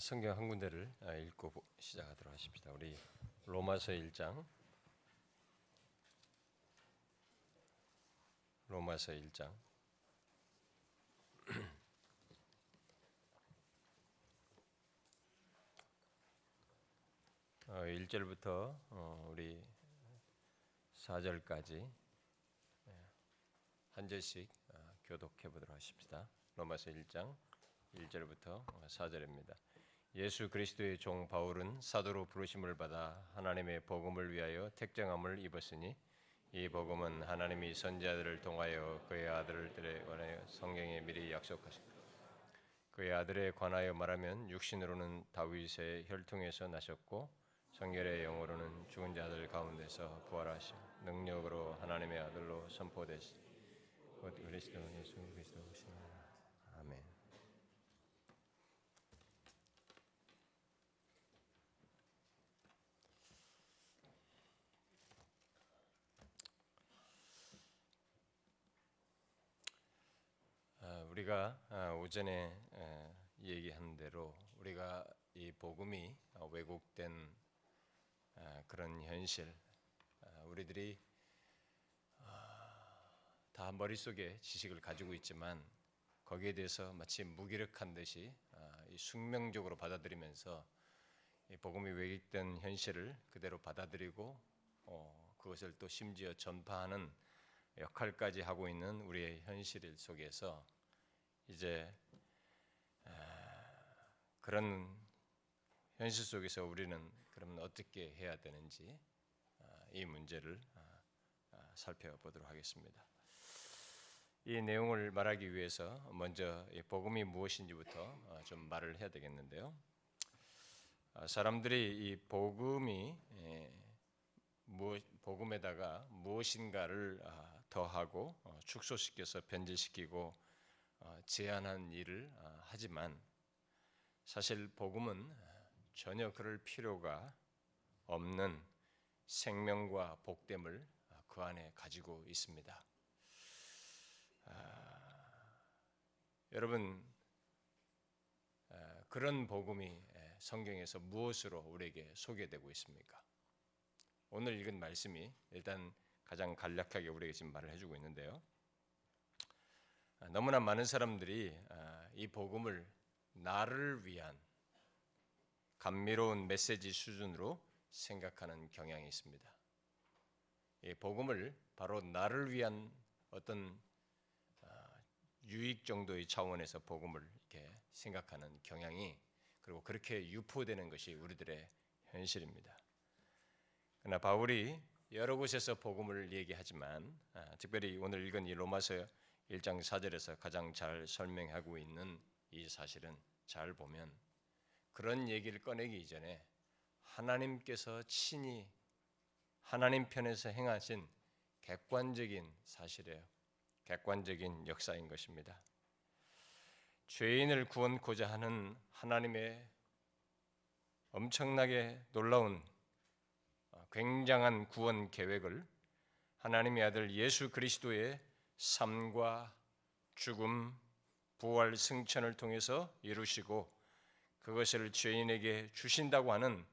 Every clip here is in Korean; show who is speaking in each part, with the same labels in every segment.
Speaker 1: 성경 한 군데를 읽고 시작하도록 하십시다. 우리 로마서 1장 로마서 1장 1절부터 우리 4절까지 한 절씩 교독해 보도록 하십시다. 로마서 1장 1절부터 4절입니다. 예수 그리스도의 종 바울은 사도로 부르심을 받아 하나님의 복음을 위하여 택정함을 입었으니 이 복음은 하나님이 선지자들을 통하여 그의 아들들에 관하여 성경에 미리 약속하신 그의 아들에 관하여 말하면 육신으로는 다윗의 혈통에서 나셨고 성결의 영으로는 죽은 자들 가운데서 부활하시 능력으로 하나님의 아들로 선포되시 곧 그리스도 예수 그리스도시니라. 아멘. 우리가 오전에 얘기한 대로 우리가 이 복음이 왜곡된 그런 현실, 우리들이 다 머릿속에 지식을 가지고 있지만 거기에 대해서 마치 무기력한 듯이 이 숙명적으로 받아들이면서 이 복음이 왜곡된 현실을 그대로 받아들이고 그것을 또 심지어 전파하는 역할까지 하고 있는 우리의 현실 속에서 이제 그런 현실 속에서 우리는 그러면 어떻게 해야 되는지 이 문제를 살펴보도록 하겠습니다. 이 내용을 말하기 위해서 먼저 복음이 무엇인지부터 좀 말을 해야 되겠는데요. 사람들이 이 복음에다가 무엇인가를 더하고 축소시켜서 변질시키고 제한한 일을 하지만 사실 복음은 전혀 그럴 필요가 없는 생명과 복됨을 그 안에 가지고 있습니다. 여러분, 그런 복음이 성경에서 무엇으로 우리에게 소개되고 있습니까? 오늘 읽은 말씀이 일단 가장 간략하게 우리에게 지금 말을 해주고 있는데요. 너무나 많은 사람들이 이 복음을 나를 위한 감미로운 메시지 수준으로 생각하는 경향이 있습니다. 이 복음을 바로 나를 위한 어떤 유익 정도의 차원에서 복음을 이렇게 생각하는 경향이 그리고 그렇게 유포되는 것이 우리들의 현실입니다. 그러나 바울이 여러 곳에서 복음을 얘기하지만 특별히 오늘 읽은 이 로마서 1장 4절에서 가장 잘 설명하고 있는 이 사실은 잘 보면 그런 얘기를 꺼내기 이전에 하나님께서 친히 하나님 편에서 행하신 객관적인 사실이에요. 객관적인 역사인 것입니다. 죄인을 구원코자 하는 하나님의 엄청나게 놀라운 굉장한 구원 계획을 하나님의 아들 예수 그리스도의 삶과 죽음, 부활, 승천을 통해서 이루시고 그것을 죄인에게 주신다고 하는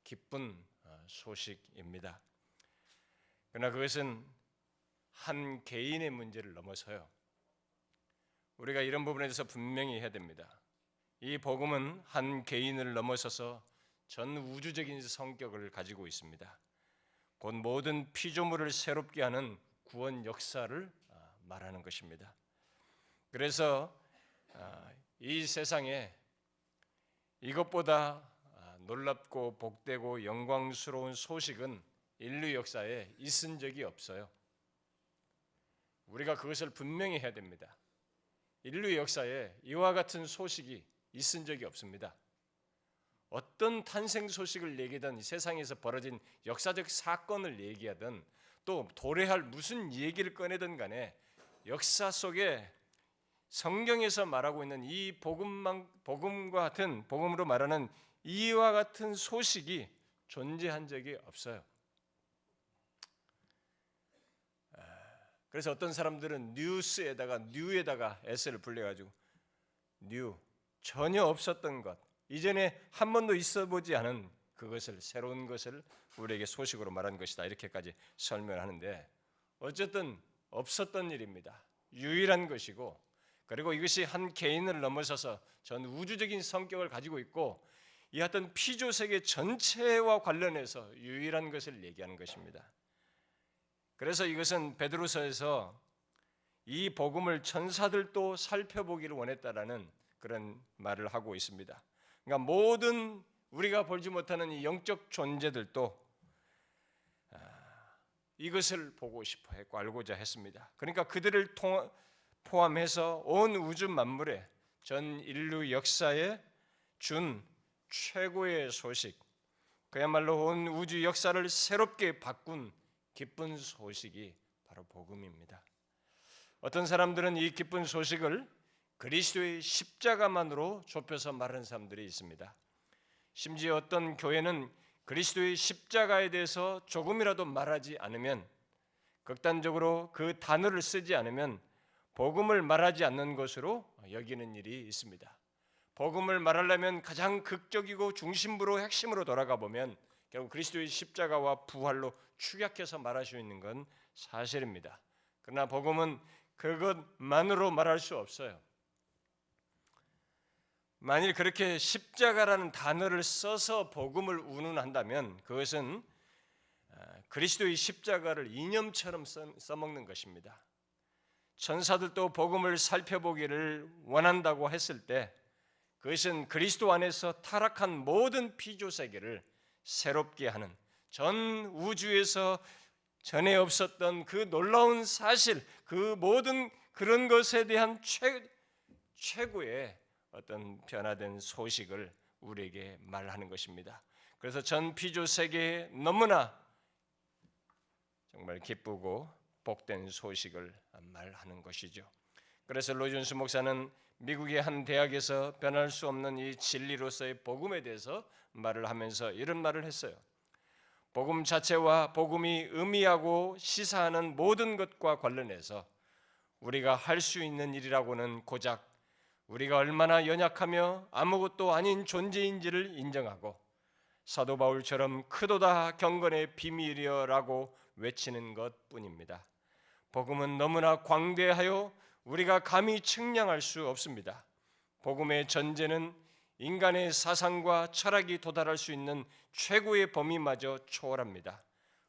Speaker 1: 기쁜 소식입니다. 그러나 그것은 한 개인의 문제를 넘어서요. 우리가 이런 부분에 대해서 분명히 해야 됩니다. 이 복음은 한 개인을 넘어서서 전 우주적인 성격을 가지고 있습니다. 곧 모든 피조물을 새롭게 하는 구원 역사를 말하는 것입니다. 그래서 이 세상에 이것보다 놀랍고 복되고 영광스러운 소식은 인류 역사에 있은 적이 없어요. 우리가 그것을 분명히 해야 됩니다. 인류 역사에 이와 같은 소식이 있은 적이 없습니다. 어떤 탄생 소식을 얘기하든 세상에서 벌어진 역사적 사건을 얘기하든 또 도래할 무슨 얘기를 꺼내든 간에 역사 속에 성경에서 말하고 있는 이 복음과 같은 복음으로 말하는 이와 같은 소식이 존재한 적이 없어요. 그래서 어떤 사람들은 뉴에다가 S를 불려가지고 전혀 없었던 것, 이전에 한 번도 있어 보지 않은 그것을, 새로운 것을 우리에게 소식으로 말한 것이다. 이렇게까지 설명하는데, 어쨌든 없었던 일입니다. 유일한 것이고, 그리고 이것이 한 개인을 넘어서서 전 우주적인 성격을 가지고 있고, 이 어떤 피조세계 전체와 관련해서 유일한 것을 얘기하는 것입니다. 그래서 이것은 베드로서에서 이 복음을 천사들도 살펴보기를 원했다라는 그런 말을 하고 있습니다. 그러니까 모든 우리가 보지 못하는 이 영적 존재들도 이것을 보고 싶어 했고 알고자 했습니다. 그러니까 그들을 포함해서 온 우주 만물에, 전 인류 역사에 준 최고의 소식, 그야말로 온 우주 역사를 새롭게 바꾼 기쁜 소식이 바로 복음입니다. 어떤 사람들은 이 기쁜 소식을 그리스도의 십자가만으로 좁혀서 말하는 사람들이 있습니다. 심지어 어떤 교회는 그리스도의 십자가에 대해서 조금이라도 말하지 않으면, 극단적으로 그 단어를 쓰지 않으면 복음을 말하지 않는 것으로 여기는 일이 있습니다. 복음을 말하려면 가장 극적이고 중심부로, 핵심으로 돌아가 보면 결국 그리스도의 십자가와 부활로 축약해서 말할 수 있는 건 사실입니다. 그러나 복음은 그것만으로 말할 수 없어요. 만일 그렇게 십자가라는 단어를 써서 복음을 운운한다면 그것은 그리스도의 십자가를 이념처럼 써먹는 것입니다. 천사들도 복음을 살펴보기를 원한다고 했을 때 그것은 그리스도 안에서 타락한 모든 피조세계를 새롭게 하는, 전 우주에서 전에 없었던 그 놀라운 사실, 그 모든 그런 것에 대한 최고의 어떤 변화된 소식을 우리에게 말하는 것입니다. 그래서 전 피조 세계에 너무나 정말 기쁘고 복된 소식을 말하는 것이죠. 그래서 로이존스 목사는 미국의 한 대학에서 변할 수 없는 이 진리로서의 복음에 대해서 말을 하면서 이런 말을 했어요. 복음 자체와 복음이 의미하고 시사하는 모든 것과 관련해서 우리가 할 수 있는 일이라고는 고작 우리가 얼마나 연약하며 아무것도 아닌 존재인지를 인정하고 사도 바울처럼 크도다 경건의 비밀이여라고 외치는 것뿐입니다. 복음은 너무나 광대하여 우리가 감히 측량할 수 없습니다. 복음의 전제는 인간의 사상과 철학이 도달할 수 있는 최고의 범위마저 초월합니다.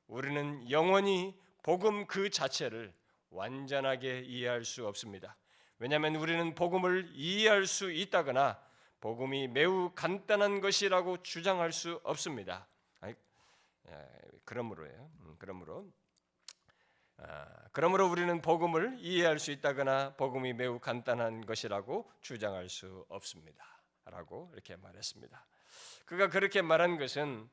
Speaker 1: 우리는 영원히 복음 그 자체를 완전하게 이해할 수 없습니다. 왜냐하면 우리는 복음을 이해할 수 있다거나 복음이 매우 간단한 것이라고 주장할 수 없습니다. 그러므로 우리는 복음을 이해할 수 있다거나 복음이 매우 간단한 것이라고 주장할 수 없습니다. 라고 이렇게 말했습니다. 그가 그렇게 말한 것은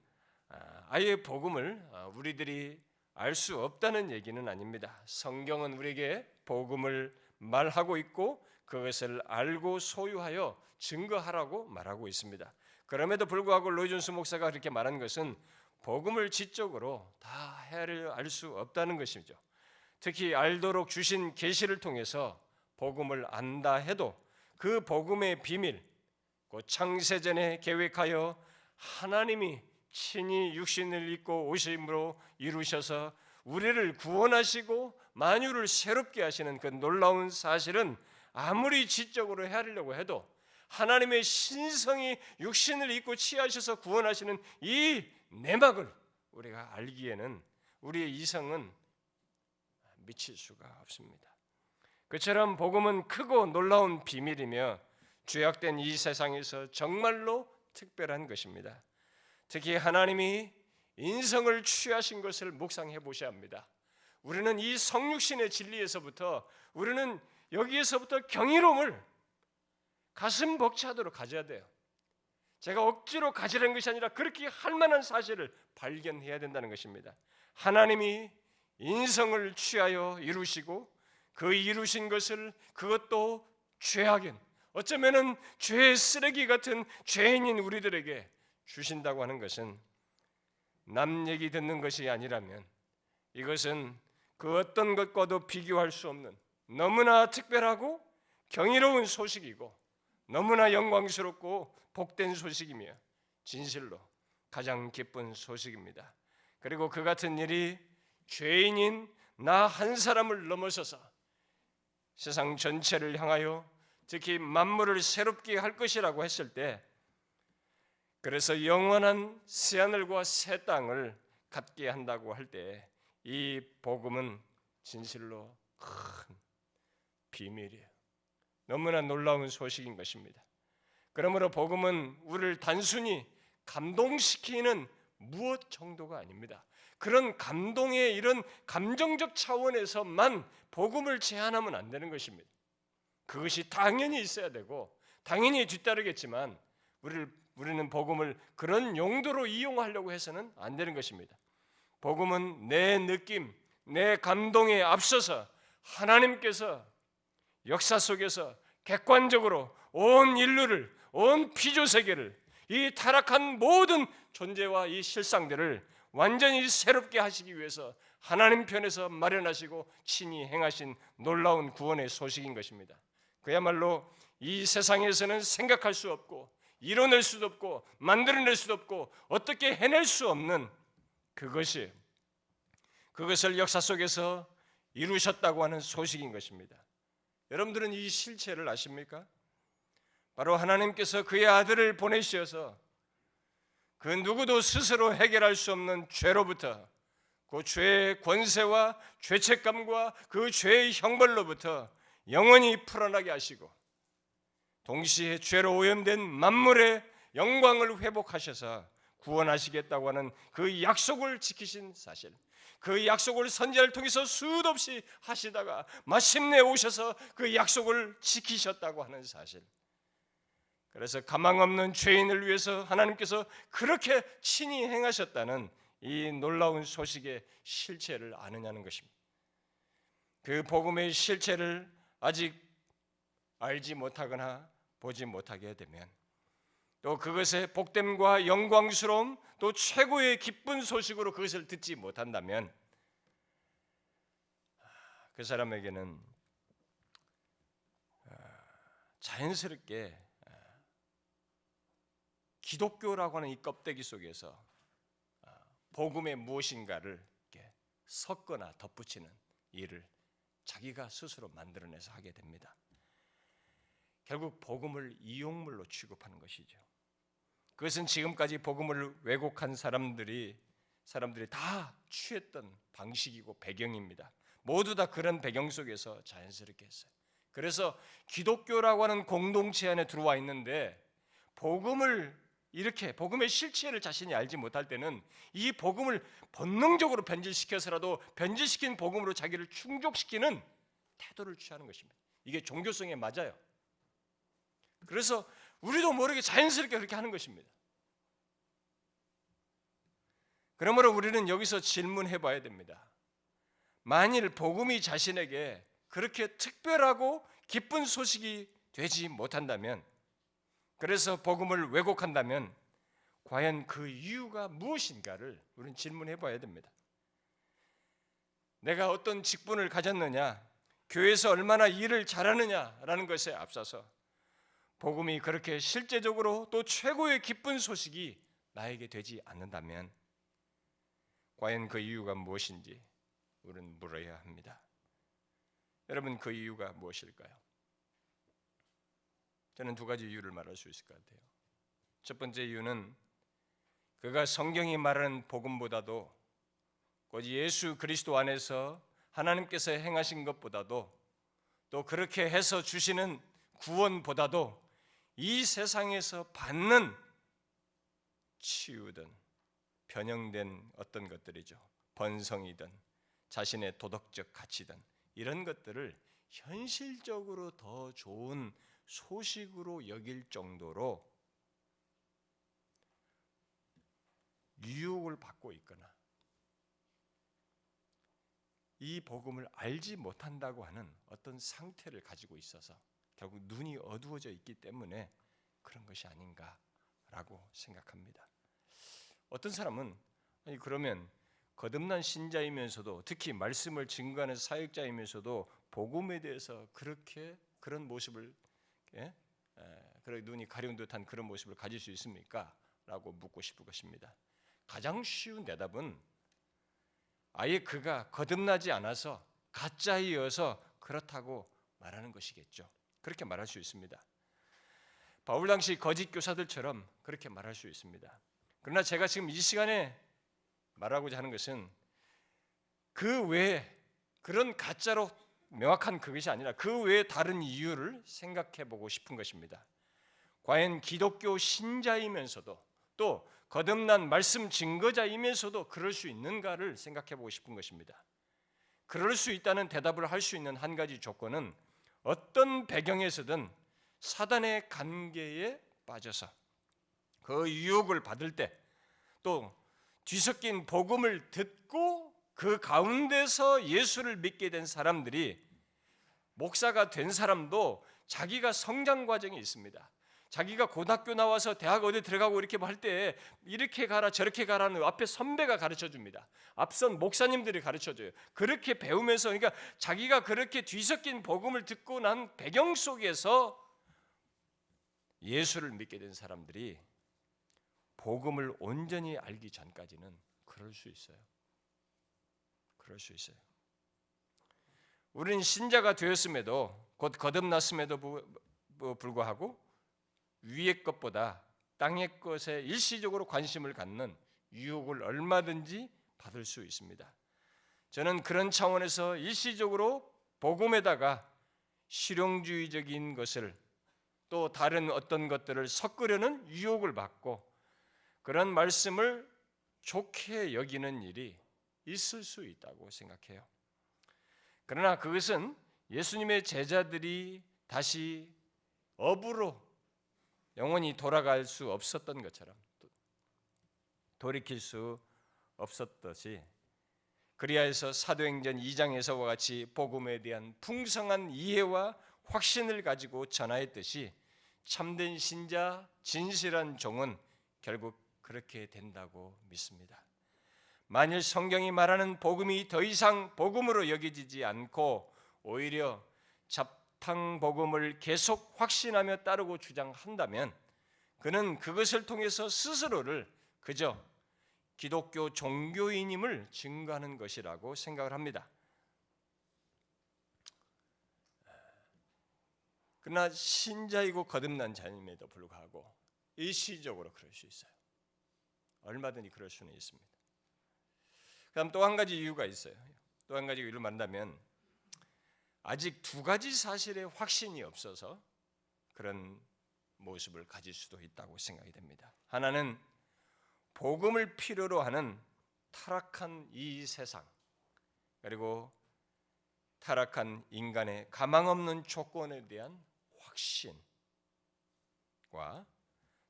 Speaker 1: 아예 복음을 우리들이 알 수 없다는 얘기는 아닙니다. 성경은 우리에게 복음을 말하고 있고 그것을 알고 소유하여 증거하라고 말하고 있습니다. 그럼에도 불구하고 로이존스 목사가 그렇게 말한 것은 복음을 지적으로 다 헤아려 알 수 없다는 것이죠. 특히 알도록 주신 계시를 통해서 복음을 안다 해도 그 복음의 비밀, 곧 창세전에 계획하여 하나님이 친히 육신을 입고 오심으로 이루셔서 우리를 구원하시고 만유를 새롭게 하시는 그 놀라운 사실은 아무리 지적으로 헤아리려고 해도 하나님의 신성이 육신을 입고 취하셔서 구원하시는 이 내막을 우리가 알기에는 우리의 이성은 미칠 수가 없습니다. 그처럼 복음은 크고 놀라운 비밀이며 죄악된 이 세상에서 정말로 특별한 것입니다. 특히 하나님이 인성을 취하신 것을 묵상해 보셔야 합니다. 우리는 이 성육신의 진리에서부터 우리는 여기에서부터 경이로움을 가슴 벅차도록 가져야 돼요. 제가 억지로 가지라는 것이 아니라 그렇게 할 만한 사실을 발견해야 된다는 것입니다. 하나님이 인성을 취하여 이루시고 그 이루신 것을 그것도 죄악인, 어쩌면은 죄의 쓰레기 같은 죄인인 우리들에게 주신다고 하는 것은 남 얘기 듣는 것이 아니라면 이것은 그 어떤 것과도 비교할 수 없는 너무나 특별하고 경이로운 소식이고 너무나 영광스럽고 복된 소식이며 진실로 가장 기쁜 소식입니다. 그리고 그 같은 일이 죄인인 나 한 사람을 넘어서서 세상 전체를 향하여 특히 만물을 새롭게 할 것이라고 했을 때, 그래서 영원한 새하늘과 새 땅을 갖게 한다고 할 때 이 복음은 진실로 큰 비밀이에요. 너무나 놀라운 소식인 것입니다. 그러므로 복음은 우리를 단순히 감동시키는 무엇 정도가 아닙니다. 그런 감동의 이런 감정적 차원에서만 복음을 제한하면 안 되는 것입니다. 그것이 당연히 있어야 되고 당연히 뒤따르겠지만 우리는 복음을 그런 용도로 이용하려고 해서는 안 되는 것입니다. 복음은 내 느낌, 내 감동에 앞서서 하나님께서 역사 속에서 객관적으로 온 인류를, 온 피조세계를, 이 타락한 모든 존재와 이 실상들을 완전히 새롭게 하시기 위해서 하나님 편에서 마련하시고 친히 행하신 놀라운 구원의 소식인 것입니다. 그야말로 이 세상에서는 생각할 수 없고 이뤄낼 수도 없고 만들어낼 수도 없고 어떻게 해낼 수 없는 그것을 역사 속에서 이루셨다고 하는 소식인 것입니다. 여러분들은 이 실체를 아십니까? 바로 하나님께서 그의 아들을 보내셔서 그 누구도 스스로 해결할 수 없는 죄로부터, 그 죄의 권세와 죄책감과 그 죄의 형벌로부터 영원히 풀어나게 하시고 동시에 죄로 오염된 만물의 영광을 회복하셔서 구원하시겠다고 하는 그 약속을 지키신 사실, 그 약속을 선지자를 통해서 수도 없이 하시다가 마침내 오셔서 그 약속을 지키셨다고 하는 사실, 그래서 가망 없는 죄인을 위해서 하나님께서 그렇게 친히 행하셨다는 이 놀라운 소식의 실체를 아느냐는 것입니다. 그 복음의 실체를 아직 알지 못하거나 보지 못하게 되면, 또 그것의 복됨과 영광스러움, 또 최고의 기쁜 소식으로 그것을 듣지 못한다면 그 사람에게는 자연스럽게 기독교라고 하는 이 껍데기 속에서 복음의 무엇인가를 섞거나 덧붙이는 일을 자기가 스스로 만들어내서 하게 됩니다. 결국 복음을 이용물로 취급하는 것이죠. 그것은 지금까지 복음을 왜곡한 사람들이 다 취했던 방식이고 배경입니다. 모두 다 그런 배경 속에서 자연스럽게 했어요. 그래서 기독교라고 하는 공동체 안에 들어와 있는데 복음의 실체를 자신이 알지 못할 때는 이 복음을 본능적으로 변질시켜서라도 변질시킨 복음으로 자기를 충족시키는 태도를 취하는 것입니다. 이게 종교성에 맞아요. 그래서 우리도 모르게 자연스럽게 그렇게 하는 것입니다. 그러므로 우리는 여기서 질문해 봐야 됩니다. 만일 복음이 자신에게 그렇게 특별하고 기쁜 소식이 되지 못한다면, 그래서 복음을 왜곡한다면 과연 그 이유가 무엇인가를 우리는 질문해 봐야 됩니다. 내가 어떤 직분을 가졌느냐, 교회에서 얼마나 일을 잘하느냐라는 것에 앞서서 복음이 그렇게 실제적으로 또 최고의 기쁜 소식이 나에게 되지 않는다면 과연 그 이유가 무엇인지 우리는 물어야 합니다. 여러분, 그 이유가 무엇일까요? 저는 두 가지 이유를 말할 수 있을 것 같아요. 첫 번째 이유는 그가 성경이 말하는 복음보다도 곧 예수 그리스도 안에서 하나님께서 행하신 것보다도 또 그렇게 해서 주시는 구원보다도 이 세상에서 받는 치유든 변형된 어떤 것들이죠. 번성이든 자신의 도덕적 가치든 이런 것들을 현실적으로 더 좋은 소식으로 여길 정도로 유혹을 받고 있거나 이 복음을 알지 못한다고 하는 어떤 상태를 가지고 있어서 결국 눈이 어두워져 있기 때문에 그런 것이 아닌가라고 생각합니다. 어떤 사람은 그러면 거듭난 신자이면서도 특히 말씀을 증거하는 사역자이면서도 복음에 대해서 그런 모습을 그렇게 눈이 가려운 듯한 그런 모습을 가질 수 있습니까? 라고 묻고 싶은 것입니다. 가장 쉬운 대답은 아예 그가 거듭나지 않아서 가짜이어서 그렇다고 말하는 것이겠죠. 그렇게 말할 수 있습니다. 바울 당시 거짓 교사들처럼 그렇게 말할 수 있습니다. 그러나 제가 지금 이 시간에 말하고자 하는 것은 그 외에 그런 가짜로 명확한 그것이 아니라 그 외에 다른 이유를 생각해 보고 싶은 것입니다. 과연 기독교 신자이면서도 또 거듭난 말씀 증거자이면서도 그럴 수 있는가를 생각해 보고 싶은 것입니다. 그럴 수 있다는 대답을 할 수 있는 한 가지 조건은 어떤 배경에서든 사단의 관계에 빠져서 그 유혹을 받을 때 또 뒤섞인 복음을 듣고 그 가운데서 예수를 믿게 된 사람들이 목사가 된 사람도 자기가 성장 과정이 있습니다. 자기가 고등학교 나와서 대학 어디 들어가고 이렇게 할 때 이렇게 가라 저렇게 가라는 앞에 선배가 가르쳐 줍니다. 앞선 목사님들이 가르쳐 줘요. 그렇게 배우면서 그러니까 자기가 그렇게 뒤섞인 복음을 듣고 난 배경 속에서 예수를 믿게 된 사람들이 복음을 온전히 알기 전까지는 그럴 수 있어요. 그럴 수 있어요. 우리는 신자가 되었음에도 곧 거듭났음에도 불구하고 위의 것보다 땅의 것에 일시적으로 관심을 갖는 유혹을 얼마든지 받을 수 있습니다. 저는 그런 차원에서 일시적으로 복음에다가 실용주의적인 것을 또 다른 어떤 것들을 섞으려는 유혹을 받고 그런 말씀을 좋게 여기는 일이 있을 수 있다고 생각해요. 그러나 그것은 예수님의 제자들이 다시 업으로 영원히 돌아갈 수 없었던 것처럼 돌이킬 수 없었듯이 그리하여서 사도행전 2장에서와 같이 복음에 대한 풍성한 이해와 확신을 가지고 전하였듯이 참된 신자, 진실한 종은 결국 그렇게 된다고 믿습니다. 만일 성경이 말하는 복음이 더 이상 복음으로 여겨지지 않고 오히려 잡탕 복음을 계속 확신하며 따르고 주장한다면 그는 그것을 통해서 스스로를 그저 기독교 종교인임을 증거하는 것이라고 생각을 합니다. 그러나 신자이고 거듭난 자임에도 불구하고 일시적으로 그럴 수 있어요. 얼마든지 그럴 수는 있습니다. 그다음 또 한 가지 이유가 있어요. 또 한 가지 이유를 말한다면 아직 두 가지 사실에 확신이 없어서 그런 모습을 가질 수도 있다고 생각이 됩니다. 하나는 복음을 필요로 하는 타락한 이 세상 그리고 타락한 인간의 가망 없는 조건에 대한 확신과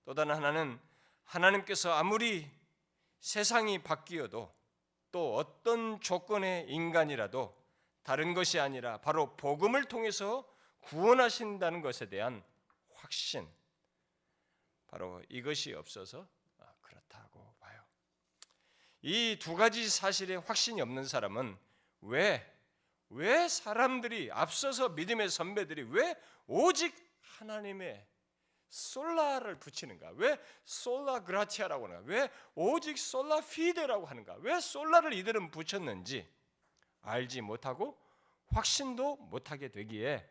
Speaker 1: 또 다른 하나는 하나님께서 아무리 세상이 바뀌어도 또 어떤 조건의 인간이라도 다른 것이 아니라 바로 복음을 통해서 구원하신다는 것에 대한 확신, 바로 이것이 없어서 그렇다고 봐요. 이 두 가지 사실에 확신이 없는 사람은 왜 사람들이 앞서서 믿음의 선배들이 왜 오직 하나님의 솔라를 붙이는가? 왜 솔라 그라티아라고 하는가? 왜 오직 솔라 피데라고 하는가? 왜 솔라를 이들은 붙였는지 알지 못하고 확신도 못하게 되기에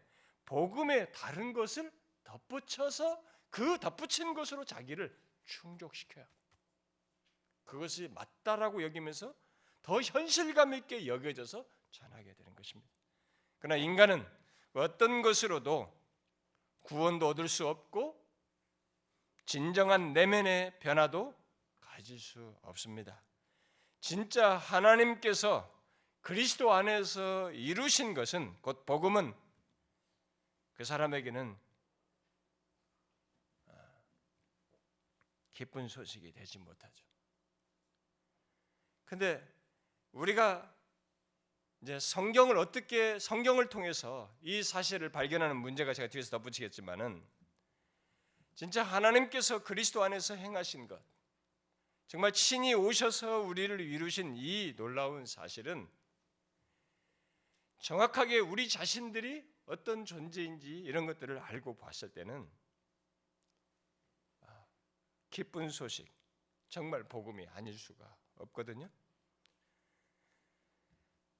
Speaker 1: 복음의 다른 것을 덧붙여서 그 덧붙인 것으로 자기를 충족시켜요. 그것이 맞다라고 여기면서 더 현실감 있게 여겨져서 전하게 되는 것입니다. 그러나 인간은 어떤 것으로도 구원도 얻을 수 없고 진정한 내면의 변화도 가질 수 없습니다. 진짜 하나님께서 그리스도 안에서 이루신 것은 곧 복음은 그 사람에게는 기쁜 소식이 되지 못하죠. 근데 우리가 이제 성경을 통해서 이 사실을 발견하는 문제가 제가 뒤에서 덧붙이겠지만은 진짜 하나님께서 그리스도 안에서 행하신 것, 정말 친히 오셔서 우리를 이루신 이 놀라운 사실은 정확하게 우리 자신들이 어떤 존재인지 이런 것들을 알고 봤을 때는 기쁜 소식, 정말 복음이 아닐 수가 없거든요.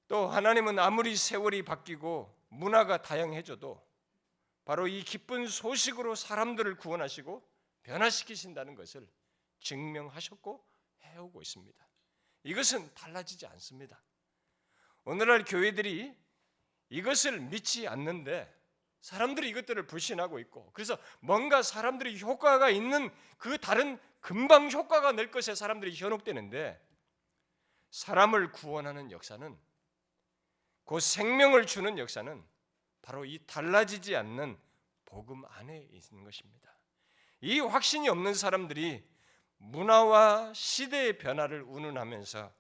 Speaker 1: 또 하나님은 아무리 세월이 바뀌고 문화가 다양해져도 바로 이 기쁜 소식으로 사람들을 구원하시고 변화시키신다는 것을 증명하셨고 해오고 있습니다. 이것은 달라지지 않습니다. 오늘날 교회들이 이것을 믿지 않는데 사람들이 이것들을 불신하고 있고, 그래서 뭔가 사람들이 효과가 있는 그 다른 금방 효과가 낼 것에 사람들이 현혹되는데, 사람을 구원하는 역사는, 그 생명을 주는 역사는 바로 이 달라지지 않는 복음 안에 있는 것입니다. 이 확신이 없는 사람들이 문화와 시대의 변화를 운운하면서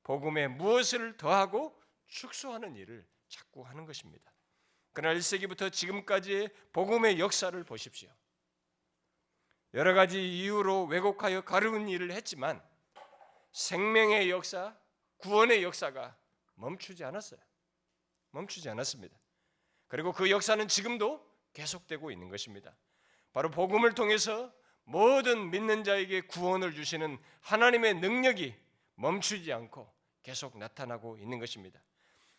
Speaker 1: 복음에 무엇을 더하고 축소하는 일을 자꾸 하는 것입니다. 그러나 1세기부터 지금까지의 복음의 역사를 보십시오. 여러 가지 이유로 왜곡하여 가르운 일을 했지만 생명의 역사, 구원의 역사가 멈추지 않았어요. 멈추지 않았습니다. 그리고 그 역사는 지금도 계속되고 있는 것입니다. 바로 복음을 통해서 모든 믿는 자에게 구원을 주시는 하나님의 능력이 멈추지 않고 계속 나타나고 있는 것입니다.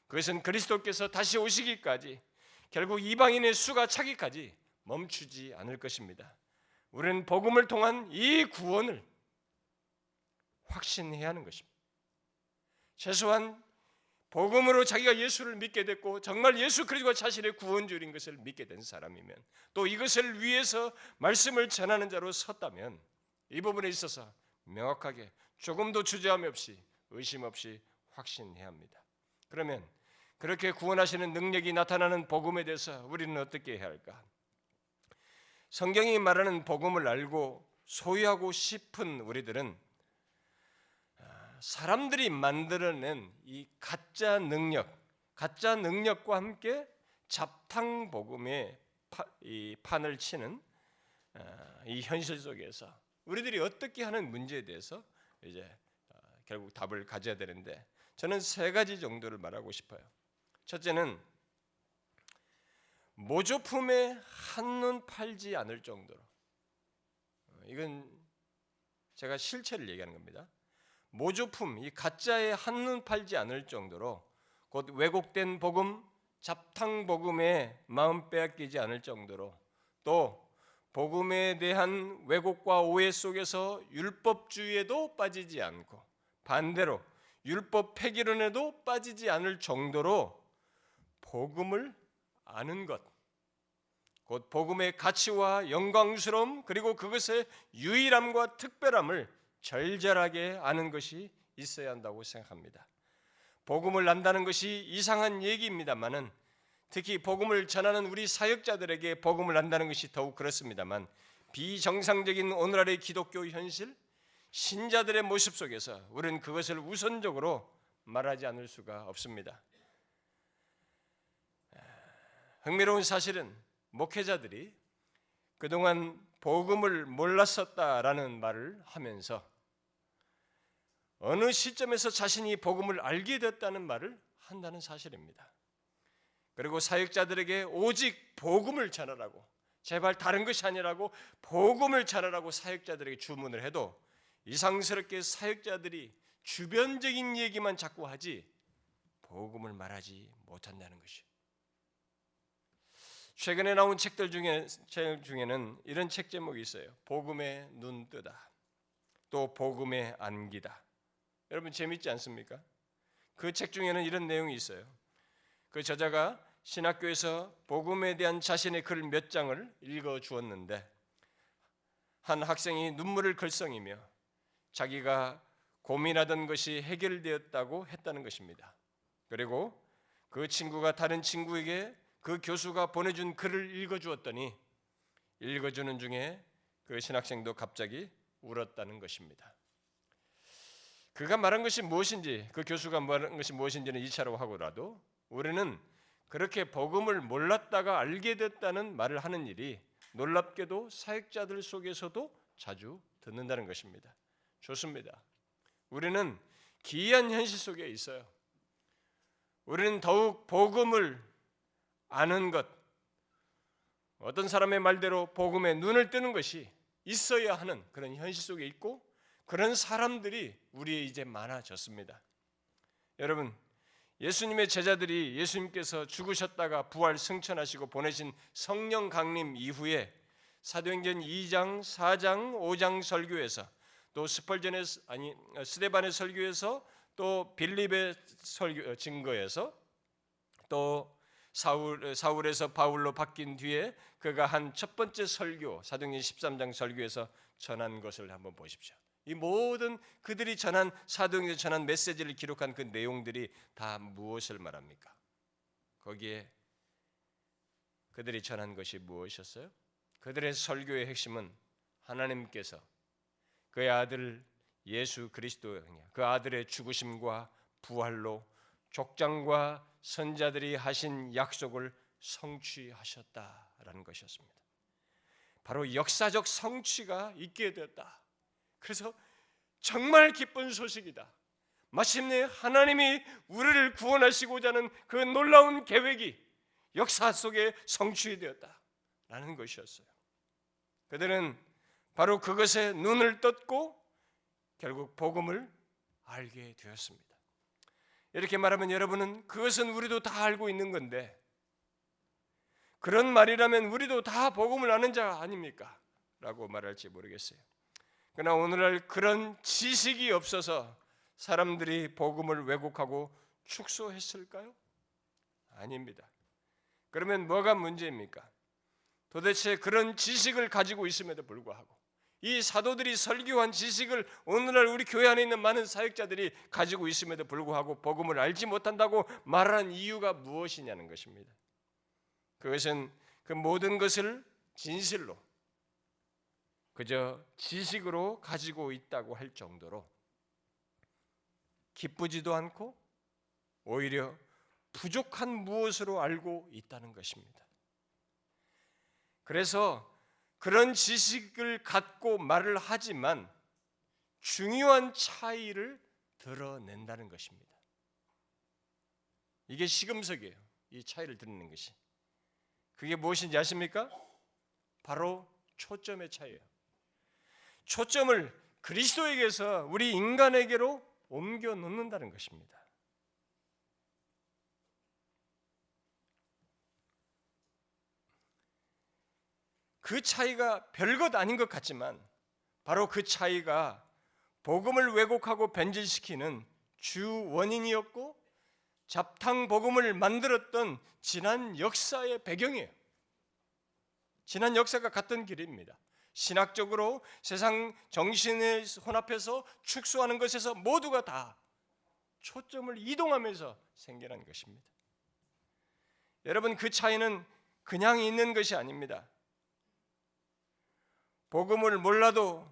Speaker 1: 그것은 그리스도께서 다시 오시기까지, 결국 이방인의 수가 차기까지 멈추지 않을 것입니다. 우리는 복음을 통한 이 구원을 확신해야 하는 것입니다. 최소한 복음으로 자기가 예수를 믿게 됐고 정말 예수 그리스도가 자신의 구원주인 것을 믿게 된 사람이면, 또 이것을 위해서 말씀을 전하는 자로 섰다면 이 부분에 있어서 명확하게 조금도 주저함 없이 의심 없이 확신해야 합니다. 그러면 그렇게 구원하시는 능력이 나타나는 복음에 대해서 우리는 어떻게 해야 할까? 성경이 말하는 복음을 알고 소유하고 싶은 우리들은 사람들이 만들어낸 이 가짜 능력과 함께 잡탕 복음의 이 판을 치는 이 현실 속에서 우리들이 어떻게 하는 문제에 대해서 이제 결국 답을 가져야 되는데, 저는 세 가지 정도를 말하고 싶어요. 첫째는 모조품에 한눈 팔지 않을 정도로, 이건 제가 실체를 얘기하는 겁니다. 모조품, 이 가짜에 한눈 팔지 않을 정도로, 곧 왜곡된 복음, 잡탕 복음에 마음 빼앗기지 않을 정도로, 또 복음에 대한 왜곡과 오해 속에서 율법주의에도 빠지지 않고 반대로 율법 폐기론에도 빠지지 않을 정도로 복음을 아는 것, 곧 복음의 가치와 영광스러움, 그리고 그것의 유일함과 특별함을 절절하게 아는 것이 있어야 한다고 생각합니다. 복음을 안다는 것이 이상한 얘기입니다만은, 특히 복음을 전하는 우리 사역자들에게 복음을 안다는 것이 더욱 그렇습니다만, 비정상적인 오늘날의 기독교 현실, 신자들의 모습 속에서 우리는 그것을 우선적으로 말하지 않을 수가 없습니다. 흥미로운 사실은 목회자들이 그동안 복음을 몰랐었다라는 말을 하면서 어느 시점에서 자신이 복음을 알게 됐다는 말을 한다는 사실입니다. 그리고 사역자들에게 오직 복음을 전하라고, 제발 다른 것이 아니라고 복음을 전하라고 사역자들에게 주문을 해도 이상스럽게 사역자들이 주변적인 얘기만 자꾸 하지 복음을 말하지 못한다는 것이에요. 최근에 나온 책들 중에는 이런 책 제목이 있어요. 복음의 눈뜨다, 또 복음의 안기다. 여러분 재밌지 않습니까? 그 책 중에는 이런 내용이 있어요. 그 저자가 신학교에서 복음에 대한 자신의 글 몇 장을 읽어 주었는데, 한 학생이 눈물을 글썽이며 자기가 고민하던 것이 해결되었다고 했다는 것입니다. 그리고 그 친구가 다른 친구에게 그 교수가 보내준 글을 읽어주었더니 읽어주는 중에 그 신학생도 갑자기 울었다는 것입니다. 그가 말한 것이 무엇인지, 그 교수가 말한 것이 무엇인지는 2차로 하고라도 우리는 그렇게 복음을 몰랐다가 알게 됐다는 말을 하는 일이 놀랍게도 사역자들 속에서도 자주 듣는다는 것입니다. 좋습니다. 우리는 기이한 현실 속에 있어요. 우리는 더욱 복음을 아는 것, 어떤 사람의 말대로 복음에 눈을 뜨는 것이 있어야 하는 그런 현실 속에 있고 그런 사람들이 우리에 이제 많아졌습니다. 여러분, 예수님의 제자들이 예수님께서 죽으셨다가 부활 승천하시고 보내신 성령 강림 이후에 사도행전 2장, 4장, 5장 설교에서 또 스데반의 설교에서 또 빌립의 설교 증거에서 또 사울에서 바울로 바뀐 뒤에 그가 한 첫 번째 설교 사도행전 13장 설교에서 전한 것을 한번 보십시오. 이 모든 그들이 전한 사도행전에 전한 메시지를 기록한 그 내용들이 다 무엇을 말합니까? 거기에 그들이 전한 것이 무엇이었어요? 그들의 설교의 핵심은 하나님께서 그의 아들 예수 그리스도 그 아들의 죽으심과 부활로 족장과 선자들이 하신 약속을 성취하셨다라는 것이었습니다. 바로 역사적 성취가 있게 되었다. 그래서 정말 기쁜 소식이다. 마침내 하나님이 우리를 구원하시고자 하는 그 놀라운 계획이 역사 속에 성취되었다라는 것이었어요. 그들은 바로 그것에 눈을 떴고 결국 복음을 알게 되었습니다. 이렇게 말하면 여러분은 그것은 우리도 다 알고 있는 건데 그런 말이라면 우리도 다 복음을 아는 자 아닙니까? 라고 말할지 모르겠어요. 그러나 오늘날 그런 지식이 없어서 사람들이 복음을 왜곡하고 축소했을까요? 아닙니다. 그러면 뭐가 문제입니까? 도대체 그런 지식을 가지고 있음에도 불구하고 이 사도들이 설교한 지식을 오늘날 우리 교회 안에 있는 많은 사역자들이 가지고 있음에도 불구하고 복음을 알지 못한다고 말하는 이유가 무엇이냐는 것입니다. 그것은 그 모든 것을 진실로 그저 지식으로 가지고 있다고 할 정도로 기쁘지도 않고 오히려 부족한 무엇으로 알고 있다는 것입니다. 그래서 그런 지식을 갖고 말을 하지만 중요한 차이를 드러낸다는 것입니다. 이게 시금석이에요. 이 차이를 드러내는 것이. 그게 무엇인지 아십니까? 바로 초점의 차이예요. 초점을 그리스도에게서 우리 인간에게로 옮겨 놓는다는 것입니다. 그 차이가 별것 아닌 것 같지만 바로 그 차이가 복음을 왜곡하고 변질시키는 주 원인이었고 잡탕 복음을 만들었던 지난 역사의 배경이에요. 지난 역사가 갔던 길입니다. 신학적으로 세상 정신을 혼합해서 축소하는 것에서 모두가 다 초점을 이동하면서 생겨난 것입니다. 여러분, 그 차이는 그냥 있는 것이 아닙니다. 복음을 몰라도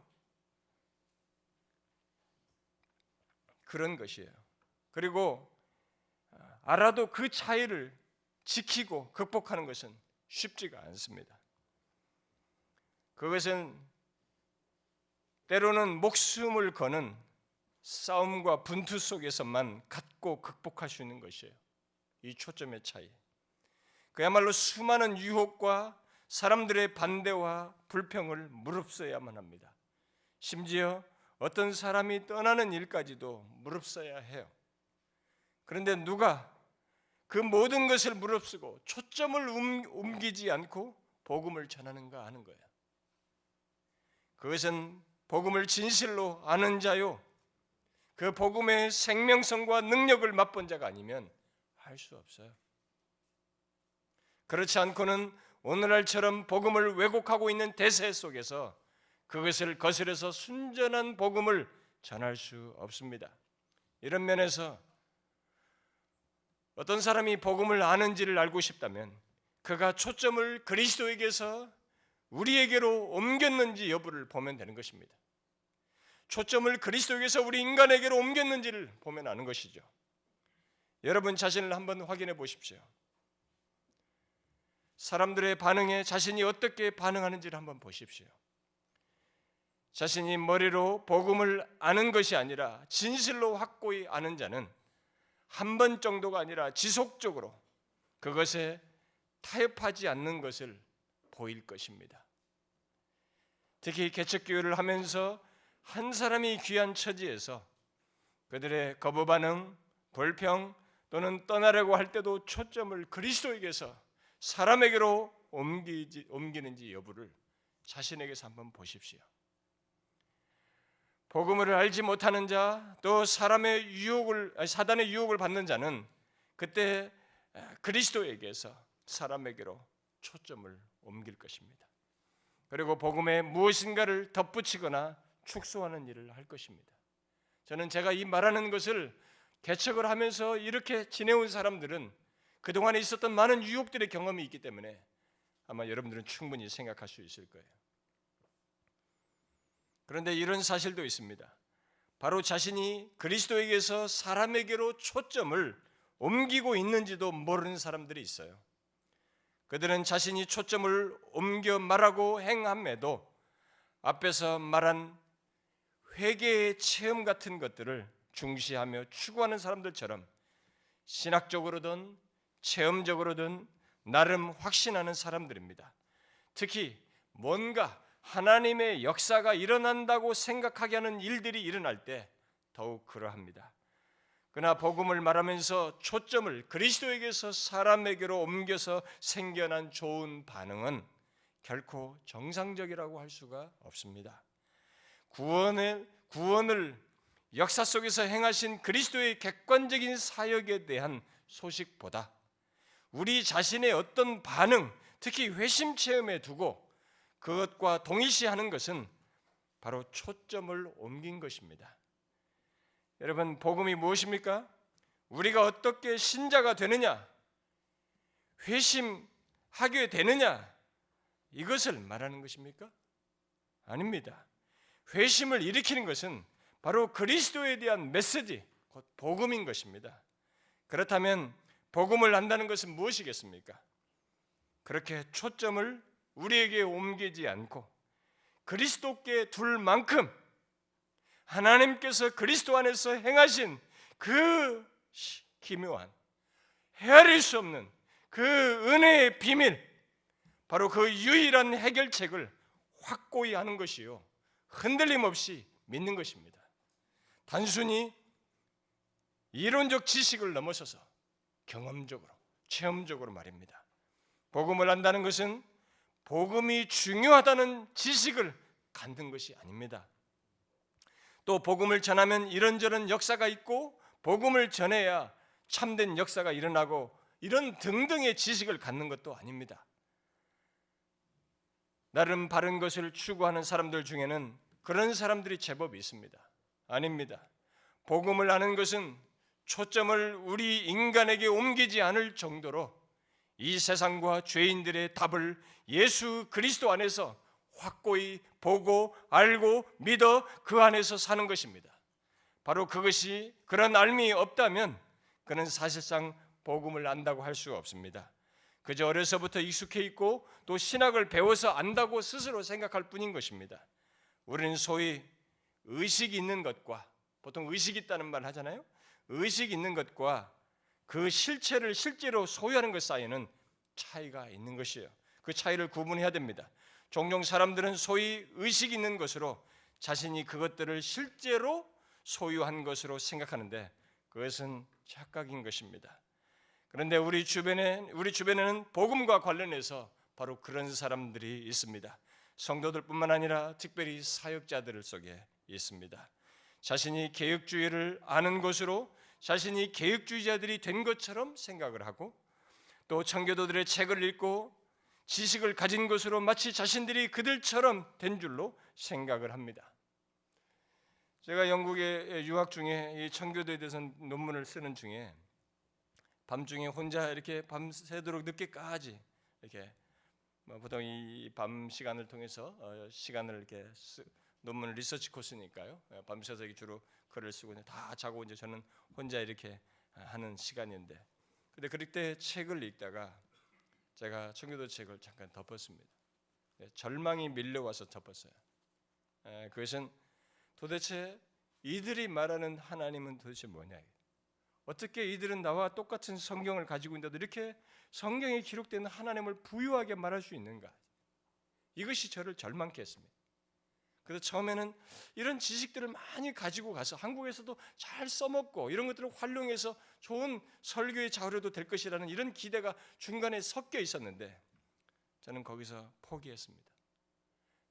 Speaker 1: 그런 것이에요. 그리고 알아도 그 차이를 지키고 극복하는 것은 쉽지가 않습니다. 그것은 때로는 목숨을 거는 싸움과 분투 속에서만 갖고 극복할 수 있는 것이에요. 이 초점의 차이. 그야말로 수많은 유혹과 사람들의 반대와 불평을 무릅써야만 합니다. 심지어 어떤 사람이 떠나는 일까지도 무릅써야 해요. 그런데 누가 그 모든 것을 무릅쓰고 초점을 옮기지 않고 복음을 전하는가 하는 거예요. 그것은 복음을 진실로 아는 자요, 그 복음의 생명성과 능력을 맛본 자가 아니면 할 수 없어요. 그렇지 않고는 오늘날처럼 복음을 왜곡하고 있는 대세 속에서 그것을 거스려서 순전한 복음을 전할 수 없습니다. 이런 면에서 어떤 사람이 복음을 아는지를 알고 싶다면 그가 초점을 그리스도에게서 우리에게로 옮겼는지 여부를 보면 되는 것입니다. 초점을 그리스도에게서 우리 인간에게로 옮겼는지를 보면 아는 것이죠. 여러분 자신을 한번 확인해 보십시오. 사람들의 반응에 자신이 어떻게 반응하는지를 한번 보십시오. 자신이 머리로 복음을 아는 것이 아니라 진실로 확고히 아는 자는 한 번 정도가 아니라 지속적으로 그것에 타협하지 않는 것을 보일 것입니다. 특히 개척교회를 하면서 한 사람이 귀한 처지에서 그들의 거부 반응, 불평 또는 떠나려고 할 때도 초점을 그리스도에게서 사람에게로 옮기는지 여부를 자신에게서 한번 보십시오. 복음을 알지 못하는 자, 또 사단의 유혹을 받는 자는 그때 그리스도에게서 사람에게로 초점을 옮길 것입니다. 그리고 복음에 무엇인가를 덧붙이거나 축소하는 일을 할 것입니다. 저는 제가 이 말하는 것을 개척을 하면서 이렇게 지내온 사람들은 그동안에 있었던 많은 유혹들의 경험이 있기 때문에 아마 여러분들은 충분히 생각할 수 있을 거예요. 그런데 이런 사실도 있습니다. 바로 자신이 그리스도에게서 사람에게로 초점을 옮기고 있는지도 모르는 사람들이 있어요. 그들은 자신이 초점을 옮겨 말하고 행함에도 앞에서 말한 회개의 체험 같은 것들을 중시하며 추구하는 사람들처럼 신학적으로든 체험적으로든 나름 확신하는 사람들입니다. 특히 뭔가 하나님의 역사가 일어난다고 생각하게 하는 일들이 일어날 때 더욱 그러합니다. 그러나 복음을 말하면서 초점을 그리스도에게서 사람에게로 옮겨서 생겨난 좋은 반응은 결코 정상적이라고 할 수가 없습니다. 구원을 역사 속에서 행하신 그리스도의 객관적인 사역에 대한 소식보다 우리 자신의 어떤 반응, 특히 회심 체험에 두고 그것과 동일시하는 것은 바로 초점을 옮긴 것입니다. 여러분, 복음이 무엇입니까? 우리가 어떻게 신자가 되느냐, 회심하게 되느냐, 이것을 말하는 것입니까? 아닙니다. 회심을 일으키는 것은 바로 그리스도에 대한 메시지, 곧 복음인 것입니다. 그렇다면 복음을 안다는 것은 무엇이겠습니까? 그렇게 초점을 우리에게 옮기지 않고 그리스도께 둘 만큼 하나님께서 그리스도 안에서 행하신 그 기묘한 헤아릴 수 없는 그 은혜의 비밀, 바로 그 유일한 해결책을 확고히 하는 것이요, 흔들림 없이 믿는 것입니다. 단순히 이론적 지식을 넘어서서 경험적으로, 체험적으로 말입니다. 복음을 안다는 것은 복음이 중요하다는 지식을 갖는 것이 아닙니다. 또 복음을 전하면 이런저런 역사가 있고 복음을 전해야 참된 역사가 일어나고 이런 등등의 지식을 갖는 것도 아닙니다. 나름 바른 것을 추구하는 사람들 중에는 그런 사람들이 제법 있습니다. 아닙니다. 복음을 아는 것은 초점을 우리 인간에게 옮기지 않을 정도로 이 세상과 죄인들의 답을 예수 그리스도 안에서 확고히 보고 알고 믿어 그 안에서 사는 것입니다. 바로 그것이, 그런 알미 없다면 그는 사실상 복음을 안다고 할 수 없습니다. 그저 어려서부터 익숙해 있고 또 신학을 배워서 안다고 스스로 생각할 뿐인 것입니다. 우리는 소위 의식이 있는 것과, 보통 의식이 있다는 말 하잖아요. 의식이 있는 것과 그 실체를 실제로 소유하는 것 사이에는 차이가 있는 것이에요. 그 차이를 구분해야 됩니다. 종종 사람들은 소위 의식이 있는 것으로 자신이 그것들을 실제로 소유한 것으로 생각하는데 그것은 착각인 것입니다. 그런데 우리 주변에는 복음과 관련해서 바로 그런 사람들이 있습니다. 성도들뿐만 아니라 특별히 사역자들 속에 있습니다. 자신이 개혁주의를 아는 것으로 자신이 개혁주의자들이 된 것처럼 생각을 하고 또 청교도들의 책을 읽고 지식을 가진 것으로 마치 자신들이 그들처럼 된 줄로 생각을 합니다. 제가 영국에 유학 중에 이 청교도에 대해서 논문을 쓰는 중에 밤중에 혼자 이렇게 밤새도록 늦게까지 이렇게 보통 이 밤 시간을 통해서 시간을 이렇게 논문을 리서치 코스니까요. 밤새서 주로 글을 쓰고 다 자고 이제 저는 혼자 이렇게 하는 시간인데, 근데 그때 책을 읽다가 제가 청교도 책을 잠깐 덮었습니다. 절망이 밀려와서 덮었어요. 그것은 도대체 이들이 말하는 하나님은 도대체 뭐냐? 어떻게 이들은 나와 똑같은 성경을 가지고 있는데도 이렇게 성경에 기록된 하나님을 부유하게 말할 수 있는가? 이것이 저를 절망케 했습니다. 그래서 처음에는 이런 지식들을 많이 가지고 가서 한국에서도 잘 써먹고 이런 것들을 활용해서 좋은 설교의 자료도 될 것이라는 이런 기대가 중간에 섞여 있었는데 저는 거기서 포기했습니다.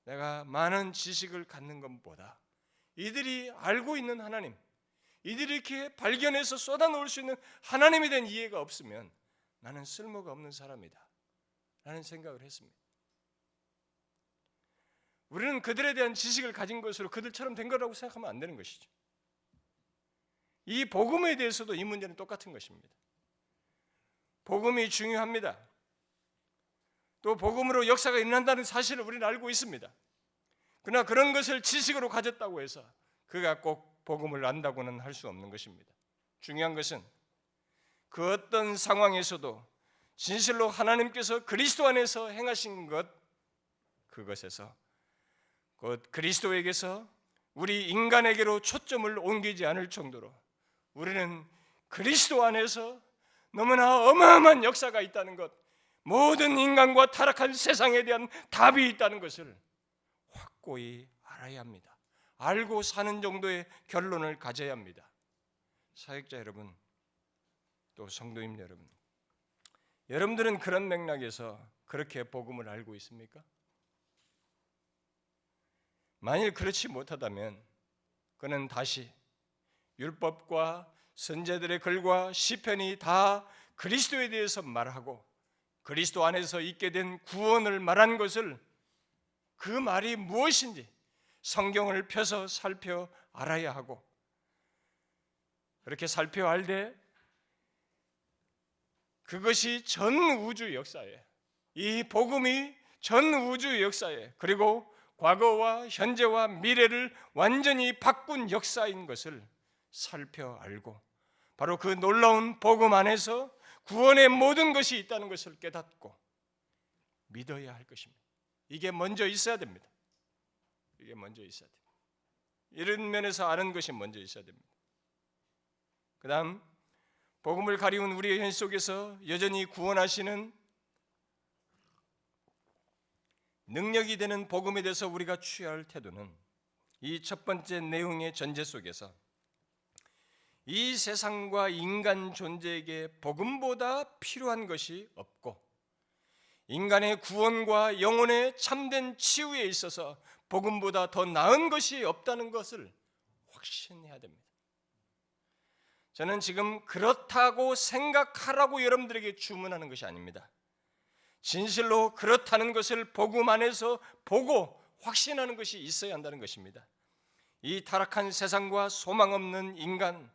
Speaker 1: 내가 많은 지식을 갖는 것보다 이들이 알고 있는 하나님, 이들이 이렇게 발견해서 쏟아놓을 수 있는 하나님에 대한 이해가 없으면 나는 쓸모가 없는 사람이다 라는 생각을 했습니다. 우리는 그들에 대한 지식을 가진 것으로 그들처럼 된 거라고 생각하면 안 되는 것이죠. 이 복음에 대해서도 이 문제는 똑같은 것입니다. 복음이 중요합니다. 또 복음으로 역사가 일어난다는 사실을 우리는 알고 있습니다. 그러나 그런 것을 지식으로 가졌다고 해서 그가 꼭 복음을 안다고는 할 수 없는 것입니다. 중요한 것은 그 어떤 상황에서도 진실로 하나님께서 그리스도 안에서 행하신 것, 그것에서 곧 그리스도에게서 우리 인간에게로 초점을 옮기지 않을 정도로 우리는 그리스도 안에서 너무나 어마어마한 역사가 있다는 것, 모든 인간과 타락한 세상에 대한 답이 있다는 것을 확고히 알아야 합니다. 알고 사는 정도의 결론을 가져야 합니다. 사역자 여러분, 또 성도님 여러분, 여러분들은 그런 맥락에서 그렇게 복음을 알고 있습니까? 만일 그렇지 못하다면 그는 다시 율법과 선지자들의 글과 시편이 다 그리스도에 대해서 말하고 그리스도 안에서 있게 된 구원을 말한 것을 그 말이 무엇인지 성경을 펴서 살펴 알아야 하고 그렇게 살펴 알되 그것이 전 우주 역사에 이 복음이 전 우주 역사에 그리고 과거와 현재와 미래를 완전히 바꾼 역사인 것을 살펴 알고 바로 그 놀라운 복음 안에서 구원의 모든 것이 있다는 것을 깨닫고 믿어야 할 것입니다. 이게 먼저 있어야 됩니다. 이게 먼저 있어야 됩니다. 이런 면에서 아는 것이 먼저 있어야 됩니다. 그 다음 복음을 가리운 우리의 현 속에서 여전히 구원하시는 능력이 되는 복음에 대해서 우리가 취할 태도는 이 첫 번째 내용의 전제 속에서 이 세상과 인간 존재에게 복음보다 필요한 것이 없고 인간의 구원과 영혼의 참된 치유에 있어서 복음보다 더 나은 것이 없다는 것을 확신해야 됩니다. 저는 지금 그렇다고 생각하라고 여러분들에게 주문하는 것이 아닙니다. 진실로 그렇다는 것을 복음 안에서 보고 확신하는 것이 있어야 한다는 것입니다. 이 타락한 세상과 소망 없는 인간,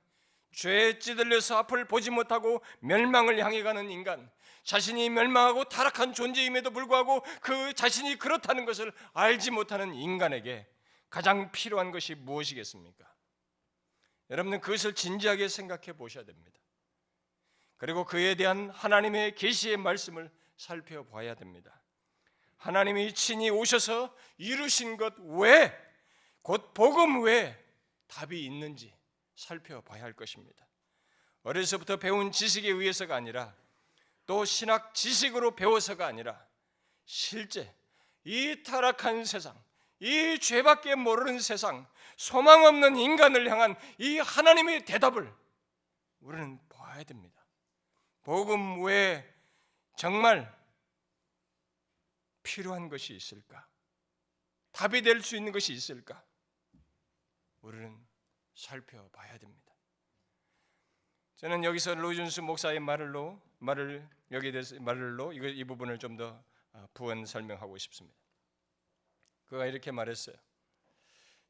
Speaker 1: 죄에 찌들려서 앞을 보지 못하고 멸망을 향해 가는 인간, 자신이 멸망하고 타락한 존재임에도 불구하고 그 자신이 그렇다는 것을 알지 못하는 인간에게 가장 필요한 것이 무엇이겠습니까? 여러분은 그것을 진지하게 생각해 보셔야 됩니다. 그리고 그에 대한 하나님의 계시의 말씀을 살펴봐야 됩니다. 하나님이 친히 오셔서 이루신 것 외에 곧 복음 외에 답이 있는지 살펴봐야 할 것입니다. 어려서부터 배운 지식에 의해서가 아니라 또 신학 지식으로 배워서가 아니라 실제 이 타락한 세상, 이 죄밖에 모르는 세상, 소망 없는 인간을 향한 이 하나님의 대답을 우리는 봐야 됩니다. 복음 외에 정말 필요한 것이 있을까? 답이 될 수 있는 것이 있을까? 우리는 살펴봐야 됩니다. 저는 여기서 로이존스 목사의 말을 여기에 대해서 이 부분을 좀 더 부연 설명하고 싶습니다. 그가 이렇게 말했어요.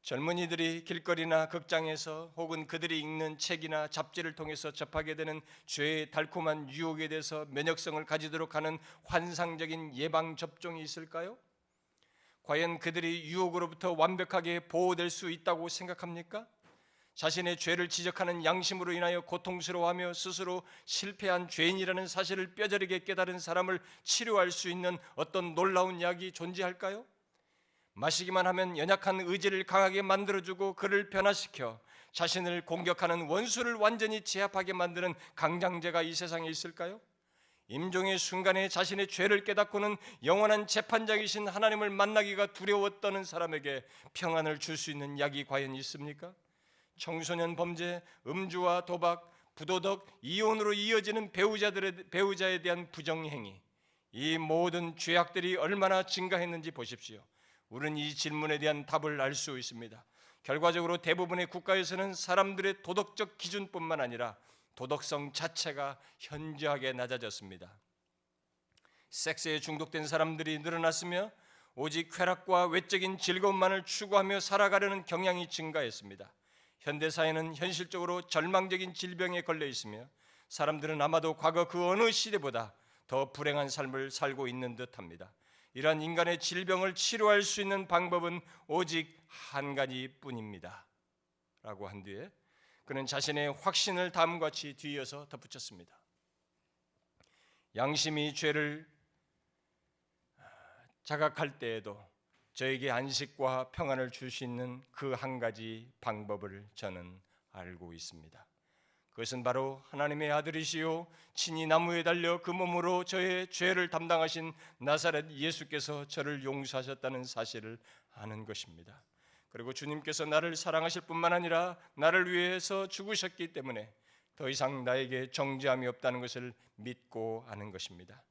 Speaker 1: 젊은이들이 길거리나 극장에서 혹은 그들이 읽는 책이나 잡지를 통해서 접하게 되는 죄의 달콤한 유혹에 대해서 면역성을 가지도록 하는 환상적인 예방 접종이 있을까요? 과연 그들이 유혹으로부터 완벽하게 보호될 수 있다고 생각합니까? 자신의 죄를 지적하는 양심으로 인하여 고통스러워하며 스스로 실패한 죄인이라는 사실을 뼈저리게 깨달은 사람을 치료할 수 있는 어떤 놀라운 약이 존재할까요? 마시기만 하면 연약한 의지를 강하게 만들어주고 그를 변화시켜 자신을 공격하는 원수를 완전히 제압하게 만드는 강장제가 이 세상에 있을까요? 임종의 순간에 자신의 죄를 깨닫고는 영원한 재판장이신 하나님을 만나기가 두려워 떠는 사람에게 평안을 줄 수 있는 약이 과연 있습니까? 청소년 범죄, 음주와 도박, 부도덕, 이혼으로 이어지는 배우자에 대한 부정행위, 이 모든 죄악들이 얼마나 증가했는지 보십시오. 우리는 이 질문에 대한 답을 알 수 있습니다. 결과적으로 대부분의 국가에서는 사람들의 도덕적 기준뿐만 아니라 도덕성 자체가 현저하게 낮아졌습니다. 섹스에 중독된 사람들이 늘어났으며 오직 쾌락과 외적인 즐거움만을 추구하며 살아가려는 경향이 증가했습니다. 현대사회는 현실적으로 절망적인 질병에 걸려 있으며 사람들은 아마도 과거 그 어느 시대보다 더 불행한 삶을 살고 있는 듯합니다. 이러한 인간의 질병을 치료할 수 있는 방법은 오직 한 가지뿐입니다. 라고 한 뒤에 그는 자신의 확신을 다음과 같이 뒤이어서 덧붙였습니다. 양심이 죄를 자각할 때에도 저에게 안식과 평안을 줄 수 있는 그 한 가지 방법을 저는 알고 있습니다. 그것은 바로 하나님의 아들이시요 친히 나무에 달려 그 몸으로 저의 죄를 담당하신 나사렛 예수께서 저를 용서하셨다는 사실을 아는 것입니다. 그리고 주님께서 나를 사랑하실 뿐만 아니라 나를 위해서 죽으셨기 때문에 더 이상 나에게 정죄함이 없다는 것을 믿고 아는 것입니다.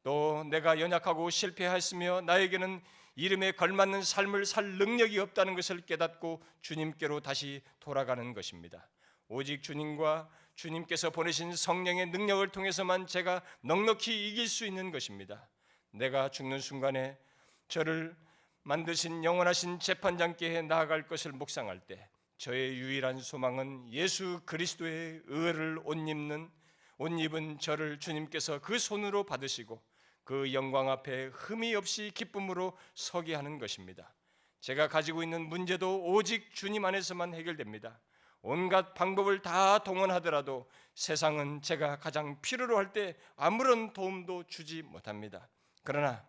Speaker 1: 또 내가 연약하고 실패했으며 나에게는 이름에 걸맞는 삶을 살 능력이 없다는 것을 깨닫고 주님께로 다시 돌아가는 것입니다. 오직 주님과 주님께서 보내신 성령의 능력을 통해서만 제가 넉넉히 이길 수 있는 것입니다. 내가 죽는 순간에 저를 만드신 영원하신 재판장께 나아갈 것을 묵상할 때 저의 유일한 소망은 예수 그리스도의 의를 옷 입은 저를 주님께서 그 손으로 받으시고 그 영광 앞에 흠이 없이 기쁨으로 서게 하는 것입니다. 제가 가지고 있는 문제도 오직 주님 안에서만 해결됩니다. 온갖 방법을 다 동원하더라도 세상은 제가 가장 필요로 할 때 아무런 도움도 주지 못합니다. 그러나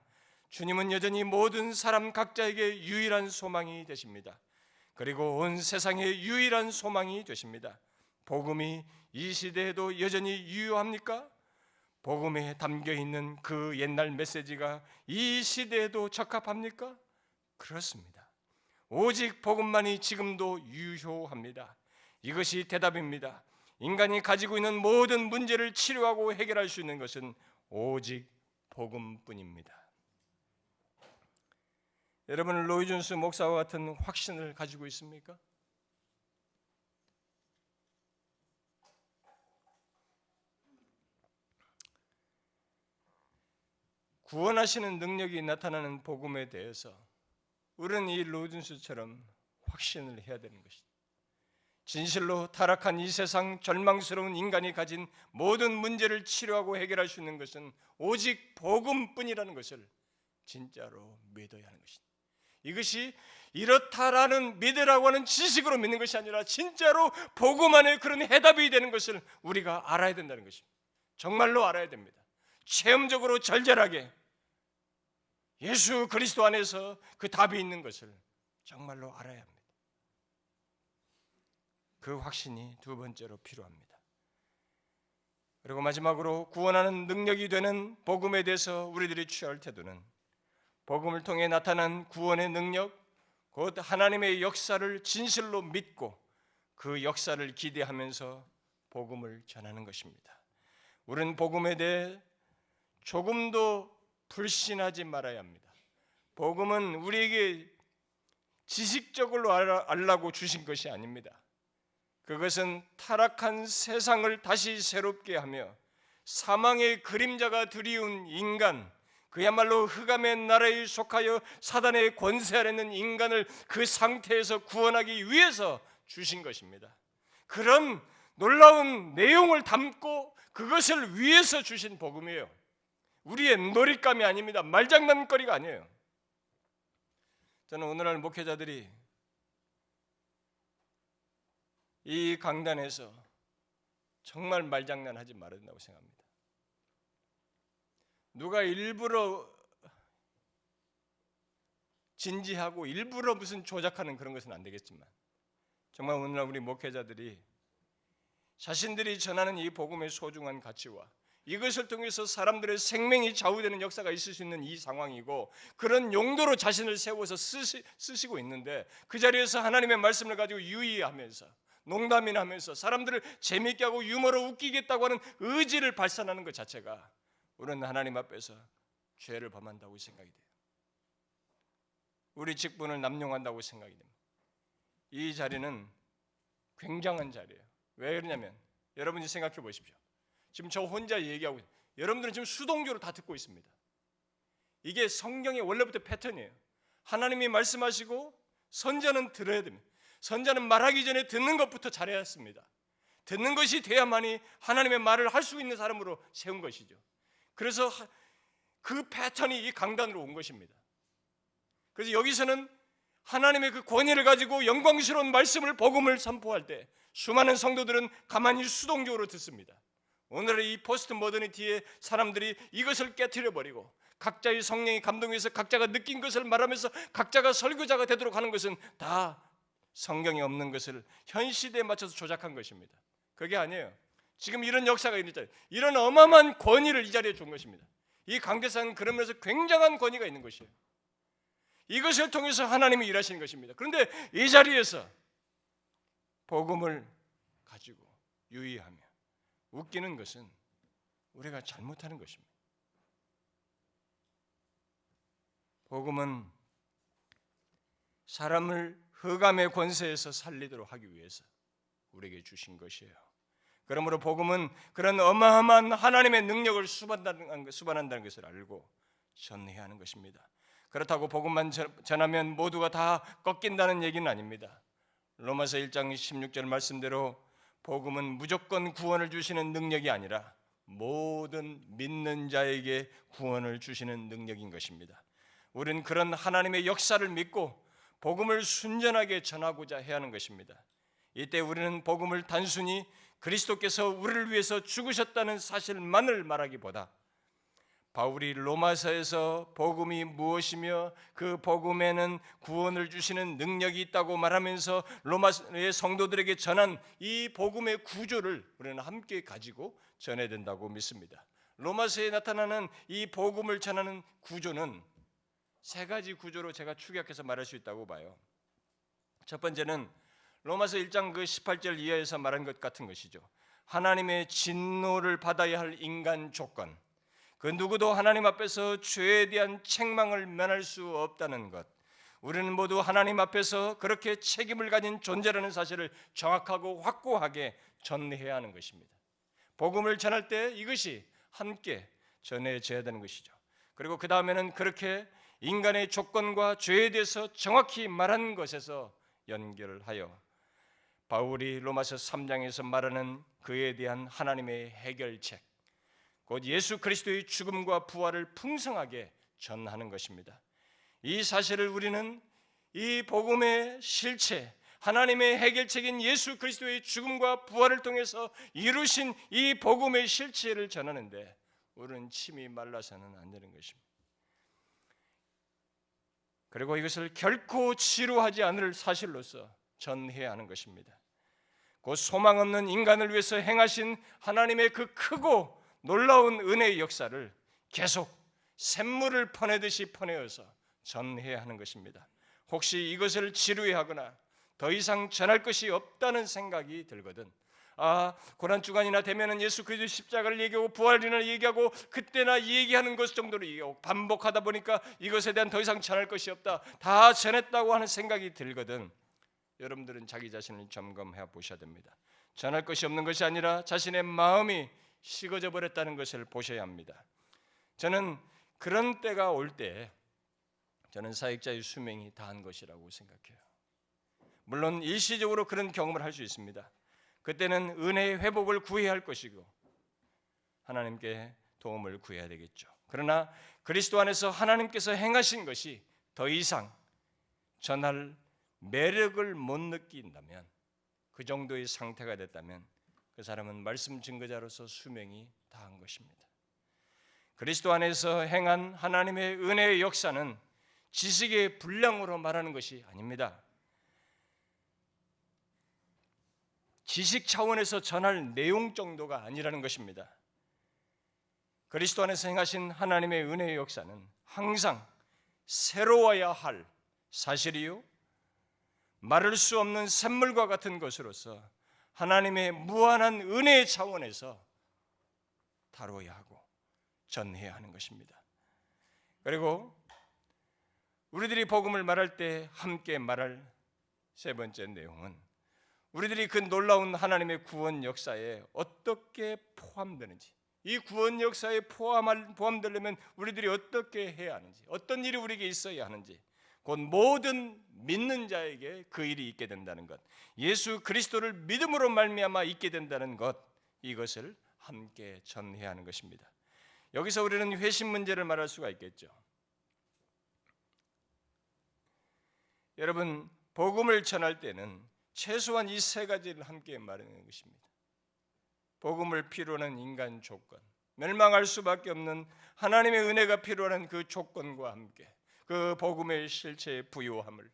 Speaker 1: 주님은 여전히 모든 사람 각자에게 유일한 소망이 되십니다. 그리고 온 세상의 유일한 소망이 되십니다. 복음이 이 시대에도 여전히 유효합니까? 복음에 담겨있는 그 옛날 메시지가 이 시대에도 적합합니까? 그렇습니다. 오직 복음만이 지금도 유효합니다. 이것이 대답입니다. 인간이 가지고 있는 모든 문제를 치료하고 해결할 수 있는 것은 오직 복음뿐입니다. 여러분은 로이 존스 목사와 같은 확신을 가지고 있습니까? 구원하시는 능력이 나타나는 복음에 대해서 우리는 이 로이 존스처럼 확신을 해야 되는 것이죠. 진실로 타락한 이 세상 절망스러운 인간이 가진 모든 문제를 치료하고 해결할 수 있는 것은 오직 복음뿐이라는 것을 진짜로 믿어야 하는 것입니다. 이것이 이렇다라는 믿으라고 하는 지식으로 믿는 것이 아니라 진짜로 복음 안에 그런 해답이 되는 것을 우리가 알아야 된다는 것입니다. 정말로 알아야 됩니다. 체험적으로 절절하게 예수 그리스도 안에서 그 답이 있는 것을 정말로 알아야 합니다. 그 확신이 두 번째로 필요합니다. 그리고 마지막으로 구원하는 능력이 되는 복음에 대해서 우리들이 취할 태도는 복음을 통해 나타난 구원의 능력, 곧 하나님의 역사를 진실로 믿고 그 역사를 기대하면서 복음을 전하는 것입니다. 우리는 복음에 대해 조금도 불신하지 말아야 합니다. 복음은 우리에게 지식적으로 알라고 주신 것이 아닙니다. 그것은 타락한 세상을 다시 새롭게 하며 사망의 그림자가 드리운 인간, 그야말로 흑암의 나라에 속하여 사단의 권세 아래 있는 인간을 그 상태에서 구원하기 위해서 주신 것입니다. 그런 놀라운 내용을 담고 그것을 위해서 주신 복음이에요. 우리의 놀잇감이 아닙니다. 말장난거리가 아니에요. 저는 오늘날 목회자들이 이 강단에서 정말 말장난하지 말아야 된다고 생각합니다. 누가 일부러 진지하고 일부러 무슨 조작하는 그런 것은 안 되겠지만 정말 오늘날 우리 목회자들이 자신들이 전하는 이 복음의 소중한 가치와 이것을 통해서 사람들의 생명이 좌우되는 역사가 있을 수 있는 이 상황이고, 그런 용도로 자신을 세워서 쓰시고 있는데, 그 자리에서 하나님의 말씀을 가지고 유의하면서 농담이나 하면서 사람들을 재미있게 하고 유머로 웃기겠다고 하는 의지를 발산하는 것 자체가 우리는 하나님 앞에서 죄를 범한다고 생각이 돼요. 우리 직분을 남용한다고 생각이 됩니다. 이 자리는 굉장한 자리예요. 왜 그러냐면 여러분이 생각해 보십시오. 지금 저 혼자 얘기하고 있어요. 여러분들은 지금 수동적으로 다 듣고 있습니다. 이게 성경의 원래부터 패턴이에요. 하나님이 말씀하시고 선자는 들어야 됩니다. 선자는 말하기 전에 듣는 것부터 잘해야 했습니다. 듣는 것이 돼야만이 하나님의 말을 할 수 있는 사람으로 세운 것이죠. 그래서 그 패턴이 이 강단으로 온 것입니다. 그래서 여기서는 하나님의 그 권위를 가지고 영광스러운 말씀을, 복음을 선포할 때 수많은 성도들은 가만히 수동적으로 듣습니다. 오늘의 이 포스트 모더니티의 사람들이 이것을 깨트려버리고 각자의 성령이 감동해서 각자가 느낀 것을 말하면서 각자가 설교자가 되도록 하는 것은 다 성경에 없는 것을 현 시대에 맞춰서 조작한 것입니다. 그게 아니에요. 지금 이런 역사가 있잖아요. 이런 어마어마한 권위를 이 자리에 준 것입니다. 이 강대상은 그런 면에서 굉장한 권위가 있는 것이에요. 이것을 통해서 하나님이 일하시는 것입니다. 그런데 이 자리에서 복음을 가지고 유의하며 웃기는 것은 우리가 잘못하는 것입니다. 복음은 사람을 흑암의 권세에서 살리도록 하기 위해서 우리에게 주신 것이에요. 그러므로 복음은 그런 어마어마한 하나님의 능력을 수반한다는 것을 알고 전해야 하는 것입니다. 그렇다고 복음만 전하면 모두가 다 꺾인다는 얘기는 아닙니다. 로마서 1장 16절 말씀대로 복음은 무조건 구원을 주시는 능력이 아니라 모든 믿는 자에게 구원을 주시는 능력인 것입니다. 우리는 그런 하나님의 역사를 믿고 복음을 순전하게 전하고자 해야 하는 것입니다. 이때 우리는 복음을 단순히 그리스도께서 우리를 위해서 죽으셨다는 사실만을 말하기보다 바울이 로마서에서 복음이 무엇이며 그 복음에는 구원을 주시는 능력이 있다고 말하면서 로마의 성도들에게 전한 이 복음의 구조를 우리는 함께 가지고 전해야 된다고 믿습니다. 로마서에 나타나는 이 복음을 전하는 구조는 세 가지 구조로 제가 축약해서 말할 수 있다고 봐요. 첫 번째는 로마서 1장 그 18절 이하에서 말한 것 같은 것이죠. 하나님의 진노를 받아야 할 인간 조건, 그 누구도 하나님 앞에서 죄에 대한 책망을 면할 수 없다는 것, 우리는 모두 하나님 앞에서 그렇게 책임을 가진 존재라는 사실을 정확하고 확고하게 전해야 하는 것입니다. 복음을 전할 때 이것이 함께 전해져야 되는 것이죠. 그리고 그 다음에는 그렇게 인간의 조건과 죄에 대해서 정확히 말한 것에서 연결하여 바울이 로마서 3장에서 말하는 그에 대한 하나님의 해결책, 곧 예수 그리스도의 죽음과 부활을 풍성하게 전하는 것입니다. 이 사실을 우리는 이 복음의 실체, 하나님의 해결책인 예수 그리스도의 죽음과 부활을 통해서 이루신 이 복음의 실체를 전하는데 우리는 침이 말라서는 안 되는 것입니다. 그리고 이것을 결코 지루하지 않을 사실로서 전해야 하는 것입니다. 곧 소망 없는 인간을 위해서 행하신 하나님의 그 크고 놀라운 은혜의 역사를 계속 샘물을 퍼내듯이 퍼내어서 전해야 하는 것입니다. 혹시 이것을 지루해하거나 더 이상 전할 것이 없다는 생각이 들거든, 고난주간이나 되면은 예수 그리스도의 십자가를 얘기하고 부활을 얘기하고 그때나 얘기하는 것 정도로 얘기하고 반복하다 보니까 이것에 대한 더 이상 전할 것이 없다, 다 전했다고 하는 생각이 들거든, 여러분들은 자기 자신을 점검해 보셔야 됩니다. 전할 것이 없는 것이 아니라 자신의 마음이 식어져 버렸다는 것을 보셔야 합니다. 저는 그런 때가 올 때 저는 사역자의 수명이 다한 것이라고 생각해요. 물론 일시적으로 그런 경험을 할 수 있습니다. 그때는 은혜의 회복을 구해야 할 것이고 하나님께 도움을 구해야 되겠죠. 그러나 그리스도 안에서 하나님께서 행하신 것이 더 이상 전할 매력을 못 느낀다면, 그 정도의 상태가 됐다면 그 사람은 말씀 증거자로서 수명이 다한 것입니다. 그리스도 안에서 행한 하나님의 은혜의 역사는 지식의 분량으로 말하는 것이 아닙니다. 지식 차원에서 전할 내용 정도가 아니라는 것입니다. 그리스도 안에서 행하신 하나님의 은혜의 역사는 항상 새로워야 할 사실이요, 말할 수 없는 샘물과 같은 것으로서 하나님의 무한한 은혜의 차원에서 다뤄야 하고 전해야 하는 것입니다. 그리고 우리들이 복음을 말할 때 함께 말할 세 번째 내용은 우리들이 그 놀라운 하나님의 구원 역사에 어떻게 포함되는지, 이 구원 역사에 포함되려면 우리들이 어떻게 해야 하는지, 어떤 일이 우리에게 있어야 하는지, 곧 모든 믿는 자에게 그 일이 있게 된다는 것, 예수 그리스도를 믿음으로 말미암아 있게 된다는 것, 이것을 함께 전해야 하는 것입니다. 여기서 우리는 회심 문제를 말할 수가 있겠죠. 여러분, 복음을 전할 때는 최소한 이 세 가지를 함께 말하는 것입니다. 복음을 필요로 하는 인간 조건, 멸망할 수밖에 없는 하나님의 은혜가 필요한 그 조건과 함께 그 복음의 실체의 부요함을,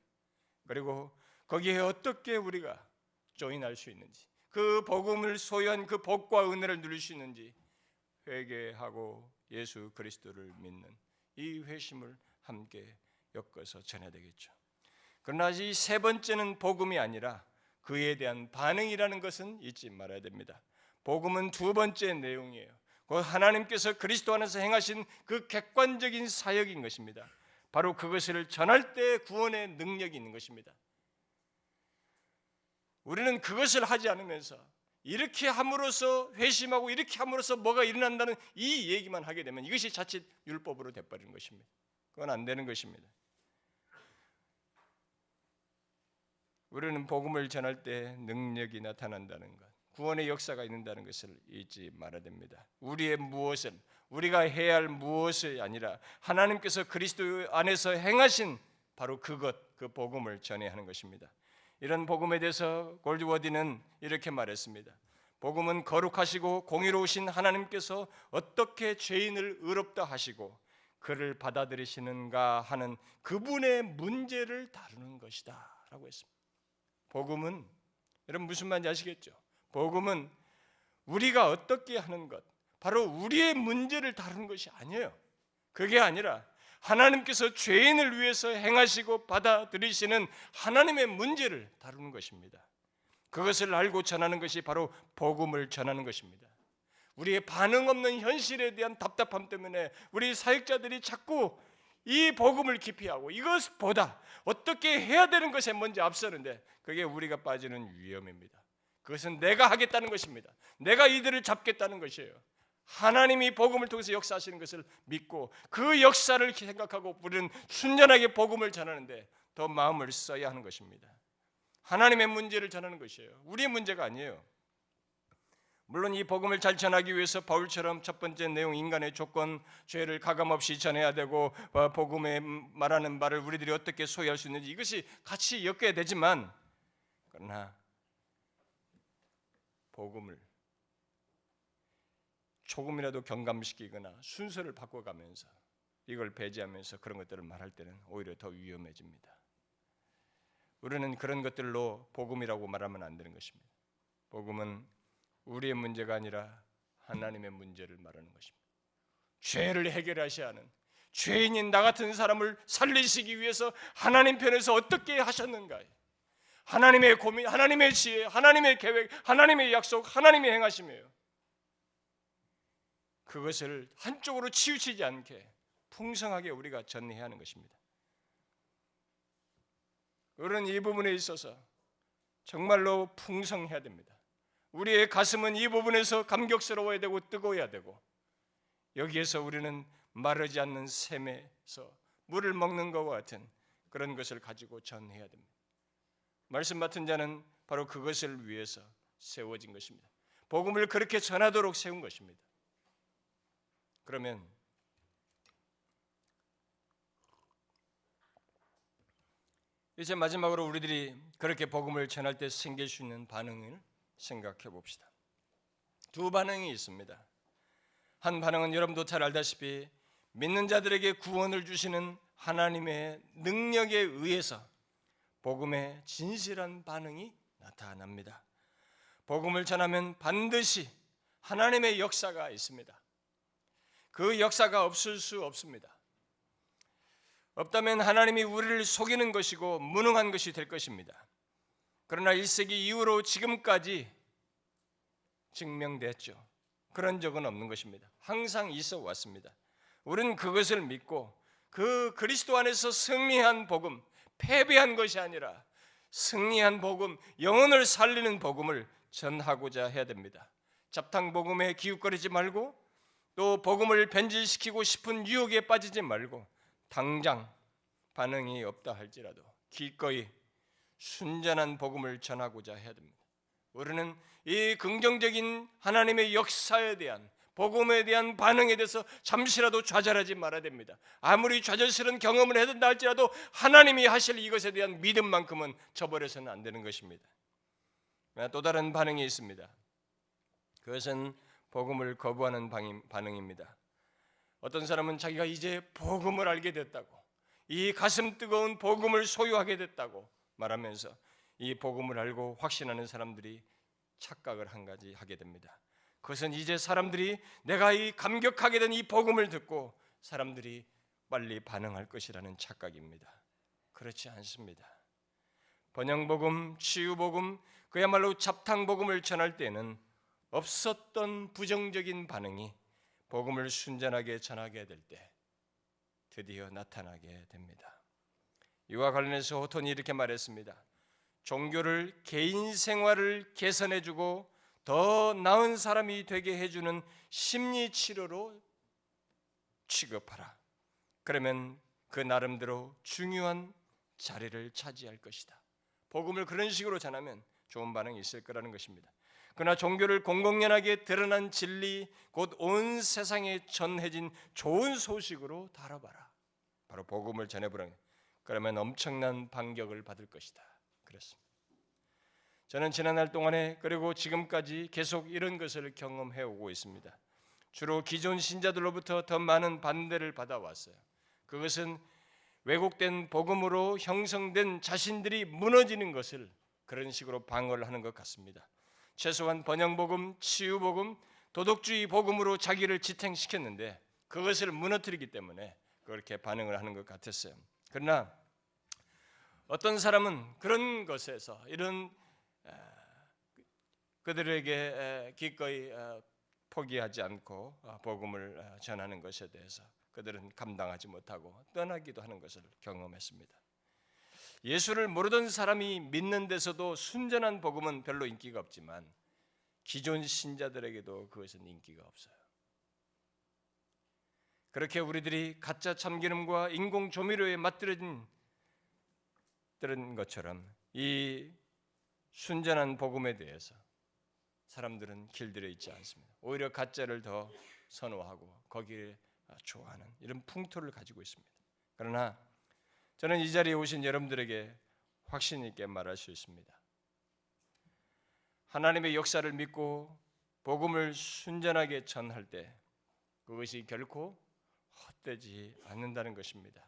Speaker 1: 그리고 거기에 어떻게 우리가 조인할 수 있는지, 그 복음을 소유한 그 복과 은혜를 누릴 수 있는지, 회개하고 예수 그리스도를 믿는 이 회심을 함께 엮어서 전해야 되겠죠. 그러나 이 세 번째는 복음이 아니라 그에 대한 반응이라는 것은 잊지 말아야 됩니다. 복음은 두 번째 내용이에요. 곧 하나님께서 그리스도 안에서 행하신 그 객관적인 사역인 것입니다. 바로 그것을 전할 때 구원의 능력이 있는 것입니다. 우리는 그것을 하지 않으면서 이렇게 함으로써 회심하고 이렇게 함으로써 뭐가 일어난다는 이 얘기만 하게 되면 이것이 자칫 율법으로 돼버리는 것입니다. 그건 안 되는 것입니다. 우리는 복음을 전할 때 능력이 나타난다는 것, 구원의 역사가 있는다는 것을 잊지 말아야 됩니다. 우리의 무엇을, 우리가 해야 할 무엇이 아니라 하나님께서 그리스도 안에서 행하신 바로 그것, 그 복음을 전해야 하는 것입니다. 이런 복음에 대해서 골드워디는 이렇게 말했습니다. 복음은 거룩하시고 공의로우신 하나님께서 어떻게 죄인을 의롭다 하시고 그를 받아들이시는가 하는 그분의 문제를 다루는 것이다 라고 했습니다. 복음은, 여러분 무슨 말인지 아시겠죠? 복음은 우리가 어떻게 하는 것, 바로 우리의 문제를 다루는 것이 아니에요. 그게 아니라 하나님께서 죄인을 위해서 행하시고 받아들이시는 하나님의 문제를 다루는 것입니다. 그것을 알고 전하는 것이 바로 복음을 전하는 것입니다. 우리의 반응 없는 현실에 대한 답답함 때문에 우리 사역자들이 자꾸 이 복음을 기피하고 이것보다 어떻게 해야 되는 것에 먼저 앞서는데, 그게 우리가 빠지는 위험입니다. 그것은 내가 하겠다는 것입니다. 내가 이들을 잡겠다는 것이에요. 하나님이 복음을 통해서 역사하시는 것을 믿고 그 역사를 생각하고 우리는 순전하게 복음을 전하는데 더 마음을 써야 하는 것입니다. 하나님의 문제를 전하는 것이에요. 우리의 문제가 아니에요. 물론 이 복음을 잘 전하기 위해서 바울처럼 첫 번째 내용, 인간의 조건, 죄를 가감없이 전해야 되고 복음에 말하는 말을 우리들이 어떻게 소유할 수 있는지 이것이 같이 엮여야 되지만, 그러나 복음을 조금이라도 경감시키거나 순서를 바꿔가면서 이걸 배제하면서 그런 것들을 말할 때는 오히려 더 위험해집니다. 우리는 그런 것들로 복음이라고 말하면 안 되는 것입니다. 복음은 우리의 문제가 아니라 하나님의 문제를 말하는 것입니다. 죄를 해결하셔야 하는, 죄인인 나 같은 사람을 살리시기 위해서 하나님 편에서 어떻게 하셨는가, 하나님의 고민, 하나님의 지혜, 하나님의 계획, 하나님의 약속, 하나님의 행하심이에요. 그것을 한쪽으로 치우치지 않게 풍성하게 우리가 전해야 하는 것입니다. 우리는 이 부분에 있어서 정말로 풍성해야 됩니다. 우리의 가슴은 이 부분에서 감격스러워야 되고 뜨거워야 되고, 여기에서 우리는 마르지 않는 샘에서 물을 먹는 것과 같은 그런 것을 가지고 전해야 됩니다. 말씀 맡은 자는 바로 그것을 위해서 세워진 것입니다. 복음을 그렇게 전하도록 세운 것입니다. 그러면 이제 마지막으로 우리들이 그렇게 복음을 전할 때 생길 수 있는 반응을 생각해 봅시다. 두 반응이 있습니다. 한 반응은 여러분도 잘 알다시피 믿는 자들에게 구원을 주시는 하나님의 능력에 의해서 복음의 진실한 반응이 나타납니다. 복음을 전하면 반드시 하나님의 역사가 있습니다. 그 역사가 없을 수 없습니다. 없다면 하나님이 우리를 속이는 것이고 무능한 것이 될 것입니다. 그러나 1세기 이후로 지금까지 증명됐죠. 그런 적은 없는 것입니다. 항상 있어 왔습니다. 우리는 그것을 믿고 그 그리스도 안에서 승리한 복음, 패배한 것이 아니라 승리한 복음, 영혼을 살리는 복음을 전하고자 해야 됩니다. 잡탕 복음에 기웃거리지 말고 또 복음을 변질시키고 싶은 유혹에 빠지지 말고 당장 반응이 없다 할지라도 기꺼이 순전한 복음을 전하고자 해야 됩니다. 우리는 이 긍정적인 하나님의 역사에 대한 복음에 대한 반응에 대해서 잠시라도 좌절하지 말아야 됩니다. 아무리 좌절스러운 경험을 해야 된다 할지라도 하나님이 하실 이것에 대한 믿음만큼은 저버려서는 안 되는 것입니다. 또 다른 반응이 있습니다. 그것은 복음을 거부하는 반응입니다. 어떤 사람은 자기가 이제 복음을 알게 됐다고, 이 가슴 뜨거운 복음을 소유하게 됐다고 말하면서 이 복음을 알고 확신하는 사람들이 착각을 한 가지 하게 됩니다. 그것은 이제 사람들이 내가 이 감격하게 된 이 복음을 듣고 사람들이 빨리 반응할 것이라는 착각입니다. 그렇지 않습니다. 번영복음, 치유복음, 그야말로 잡탕복음을 전할 때에는 없었던 부정적인 반응이 복음을 순전하게 전하게 될 때 드디어 나타나게 됩니다. 이와 관련해서 호톤이 이렇게 말했습니다. 종교를 개인 생활을 개선해주고 더 나은 사람이 되게 해주는 심리치료로 취급하라. 그러면 그 나름대로 중요한 자리를 차지할 것이다. 복음을 그런 식으로 전하면 좋은 반응이 있을 거라는 것입니다. 그러나 종교를 공공연하게 드러난 진리, 곧 온 세상에 전해진 좋은 소식으로 다뤄봐라. 바로 복음을 전해보라. 그러면 엄청난 반격을 받을 것이다. 그렇습니다. 저는 지난날 동안에 그리고 지금까지 계속 이런 것을 경험해 오고 있습니다. 주로 기존 신자들로부터 더 많은 반대를 받아왔어요. 그것은 왜곡된 복음으로 형성된 자신들이 무너지는 것을 그런 식으로 방어를 하는 것 같습니다. 최소한 번영복음, 치유복음, 도덕주의 복음으로 자기를 지탱시켰는데 그것을 무너뜨리기 때문에 그렇게 반응을 하는 것 같았어요. 그러나 어떤 사람은 그런 것에서 이런 그들에게 기꺼이 포기하지 않고 복음을 전하는 것에 대해서 그들은 감당하지 못하고 떠나기도 하는 것을 경험했습니다. 예수를 모르던 사람이 믿는 데서도 순전한 복음은 별로 인기가 없지만 기존 신자들에게도 그것은 인기가 없어요. 그렇게 우리들이 가짜 참기름과 인공 조미료에 맛들어진 것처럼 이 순전한 복음에 대해서 사람들은 길들여 있지 않습니다. 오히려 가짜를 더 선호하고 거기에 좋아하는 이런 풍토를 가지고 있습니다. 그러나 저는 이 자리에 오신 여러분들에게 확신 있게 말할 수 있습니다. 하나님의 역사를 믿고 복음을 순전하게 전할 때 그것이 결코 헛되지 않는다는 것입니다.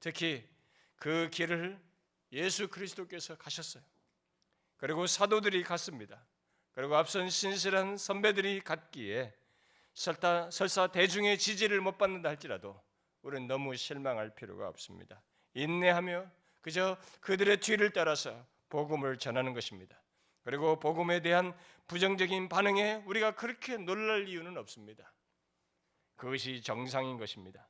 Speaker 1: 특히 그 길을 예수 그리스도께서 가셨어요. 그리고 사도들이 갔습니다. 그리고 앞선 신실한 선배들이 갔기에 설사 대중의 지지를 못 받는다 할지라도 우리는 너무 실망할 필요가 없습니다. 인내하며 그저 그들의 뒤를 따라서 복음을 전하는 것입니다. 그리고 복음에 대한 부정적인 반응에 우리가 그렇게 놀랄 이유는 없습니다. 그것이 정상인 것입니다.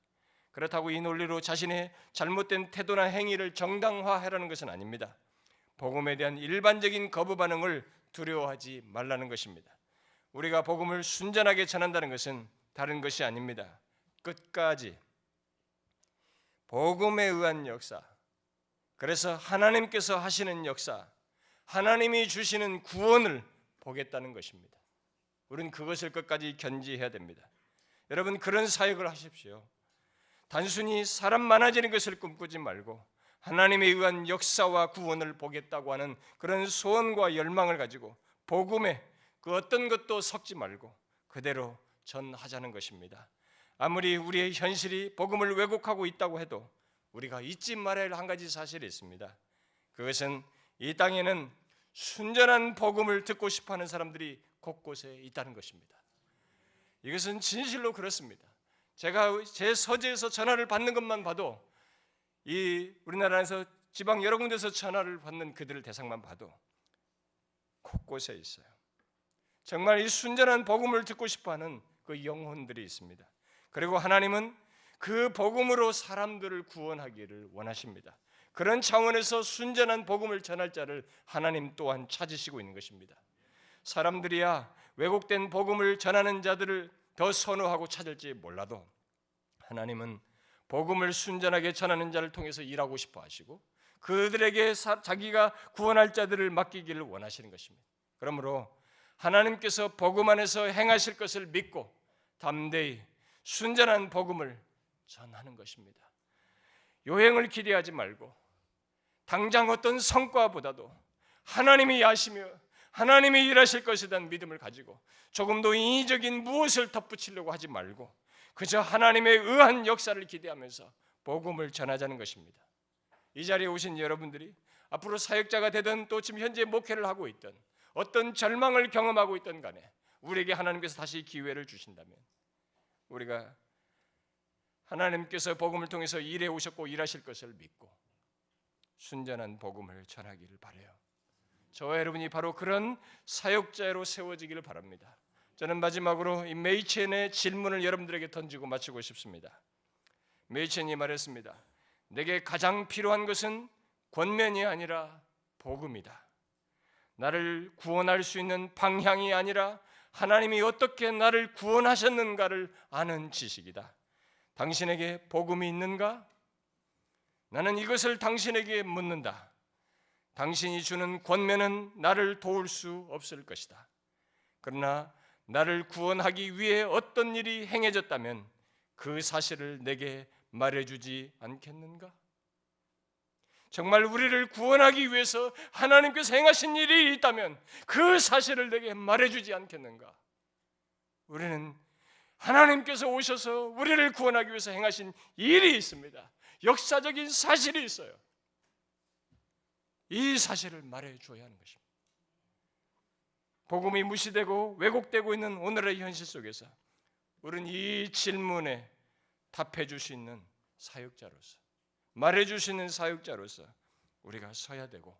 Speaker 1: 그렇다고 이 논리로 자신의 잘못된 태도나 행위를 정당화하라는 것은 아닙니다. 복음에 대한 일반적인 거부 반응을 두려워하지 말라는 것입니다. 우리가 복음을 순전하게 전한다는 것은 다른 것이 아닙니다. 끝까지 복음에 의한 역사, 그래서 하나님께서 하시는 역사, 하나님이 주시는 구원을 보겠다는 것입니다. 우리는 그것을 끝까지 견지해야 됩니다. 여러분 그런 사역을 하십시오. 단순히 사람 많아지는 것을 꿈꾸지 말고 하나님에 의한 역사와 구원을 보겠다고 하는 그런 소원과 열망을 가지고 복음에 그 어떤 것도 섞지 말고 그대로 전하자는 것입니다. 아무리 우리의 현실이 복음을 왜곡하고 있다고 해도 우리가 잊지 말아야 할 한 가지 사실이 있습니다. 그것은 이 땅에는 순전한 복음을 듣고 싶어하는 사람들이 곳곳에 있다는 것입니다. 이것은 진실로 그렇습니다. 제가 제 서재에서 전화를 받는 것만 봐도 이 우리나라에서 지방 여러 군데서 전화를 받는 그들을 대상만 봐도 곳곳에 있어요. 정말 이 순전한 복음을 듣고 싶어하는 그 영혼들이 있습니다. 그리고 하나님은 그 복음으로 사람들을 구원하기를 원하십니다. 그런 차원에서 순전한 복음을 전할 자를 하나님 또한 찾으시고 있는 것입니다. 사람들이야 왜곡된 복음을 전하는 자들을 더 선호하고 찾을지 몰라도 하나님은 복음을 순전하게 전하는 자를 통해서 일하고 싶어 하시고 그들에게 자기가 구원할 자들을 맡기기를 원하시는 것입니다. 그러므로 하나님께서 복음 안에서 행하실 것을 믿고 담대히 순전한 복음을 전하는 것입니다. 요행을 기대하지 말고 당장 어떤 성과보다도 하나님이 아시며 하나님이 일하실 것에 대한 믿음을 가지고 조금 더 인위적인 무엇을 덧붙이려고 하지 말고 그저 하나님의 의한 역사를 기대하면서 복음을 전하자는 것입니다. 이 자리에 오신 여러분들이 앞으로 사역자가 되든 또 지금 현재 목회를 하고 있든 어떤 절망을 경험하고 있든 간에 우리에게 하나님께서 다시 기회를 주신다면 우리가 하나님께서 복음을 통해서 일해 오셨고 일하실 것을 믿고 순전한 복음을 전하기를 바라요. 저와 여러분이 바로 그런 사역자로 세워지기를 바랍니다. 저는 마지막으로 이 메이첸의 질문을 여러분들에게 던지고 마치고 싶습니다. 메이첸이 말했습니다. 내게 가장 필요한 것은 권면이 아니라 복음이다. 나를 구원할 수 있는 방향이 아니라 하나님이 어떻게 나를 구원하셨는가를 아는 지식이다. 당신에게 복음이 있는가? 나는 이것을 당신에게 묻는다. 당신이 주는 권면은 나를 도울 수 없을 것이다. 그러나 나를 구원하기 위해 어떤 일이 행해졌다면 그 사실을 내게 말해주지 않겠는가? 정말 우리를 구원하기 위해서 하나님께서 행하신 일이 있다면 그 사실을 내게 말해주지 않겠는가? 우리는 하나님께서 오셔서 우리를 구원하기 위해서 행하신 일이 있습니다. 역사적인 사실이 있어요. 이 사실을 말해줘야 하는 것입니다. 복음이 무시되고 왜곡되고 있는 오늘의 현실 속에서 우리는 이 질문에 답해 줄 수 있는 사역자로서 말해 줄 수 있는 사역자로서 우리가 서야 되고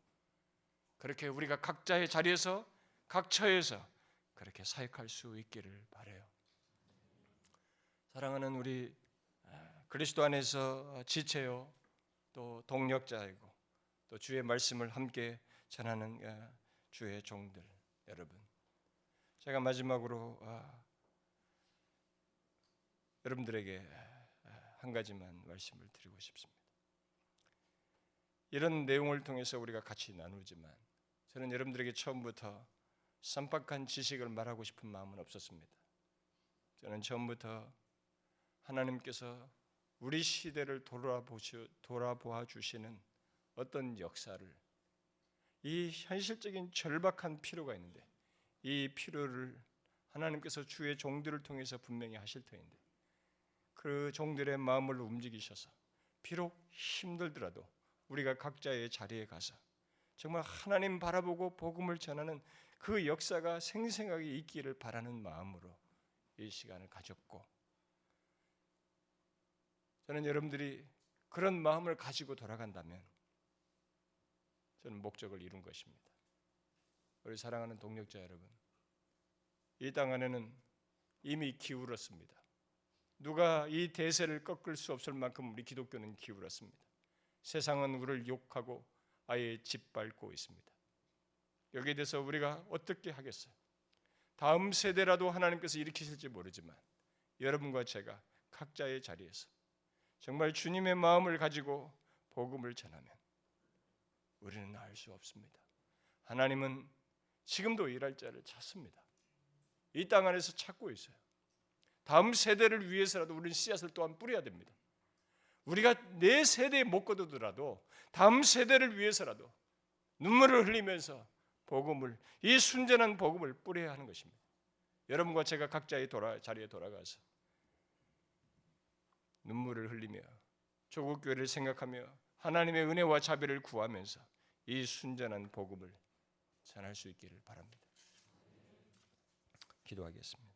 Speaker 1: 그렇게 우리가 각자의 자리에서 각 처에서 그렇게 사역할 수 있기를 바라요. 사랑하는 우리 그리스도 안에서 지체요 또 동력자이고 또 주의 말씀을 함께 전하는 주의 종들 여러분, 제가 마지막으로 여러분들에게 한 가지만 말씀을 드리고 싶습니다. 이런 내용을 통해서 우리가 같이 나누지만 저는 여러분들에게 처음부터 쌈박한 지식을 말하고 싶은 마음은 없었습니다. 저는 처음부터 하나님께서 우리 시대를 돌아보아 주시는 어떤 역사를 이 현실적인 절박한 필요가 있는데 이 필요를 하나님께서 주의 종들을 통해서 분명히 하실 터인데 그 종들의 마음을 움직이셔서 비록 힘들더라도 우리가 각자의 자리에 가서 정말 하나님 바라보고 복음을 전하는 그 역사가 생생하게 있기를 바라는 마음으로 이 시간을 가졌고 저는 여러분들이 그런 마음을 가지고 돌아간다면 저는 목적을 이룬 것입니다. 우리 사랑하는 동력자 여러분, 이 땅 안에는 이미 기울었습니다. 누가 이 대세를 꺾을 수 없을 만큼 우리 기독교는 기울었습니다. 세상은 우리를 욕하고 아예 짓밟고 있습니다. 여기에 대해서 우리가 어떻게 하겠어요? 다음 세대라도 하나님께서 일으키실지 모르지만 여러분과 제가 각자의 자리에서 정말 주님의 마음을 가지고 복음을 전하면 우리는 알 수 없습니다. 하나님은 지금도 일할 자를 찾습니다. 이 땅 안에서 찾고 있어요. 다음 세대를 위해서라도 우리는 씨앗을 또한 뿌려야 됩니다. 우리가 내 세대에 못 거두더라도 다음 세대를 위해서라도 눈물을 흘리면서 복음을 이 순전한 복음을 뿌려야 하는 것입니다. 여러분과 제가 각자의 자리에 돌아가서 눈물을 흘리며 조국 교회를 생각하며 하나님의 은혜와 자비를 구하면서 이 순전한 복음을 전할 수 있기를 바랍니다. 기도하겠습니다.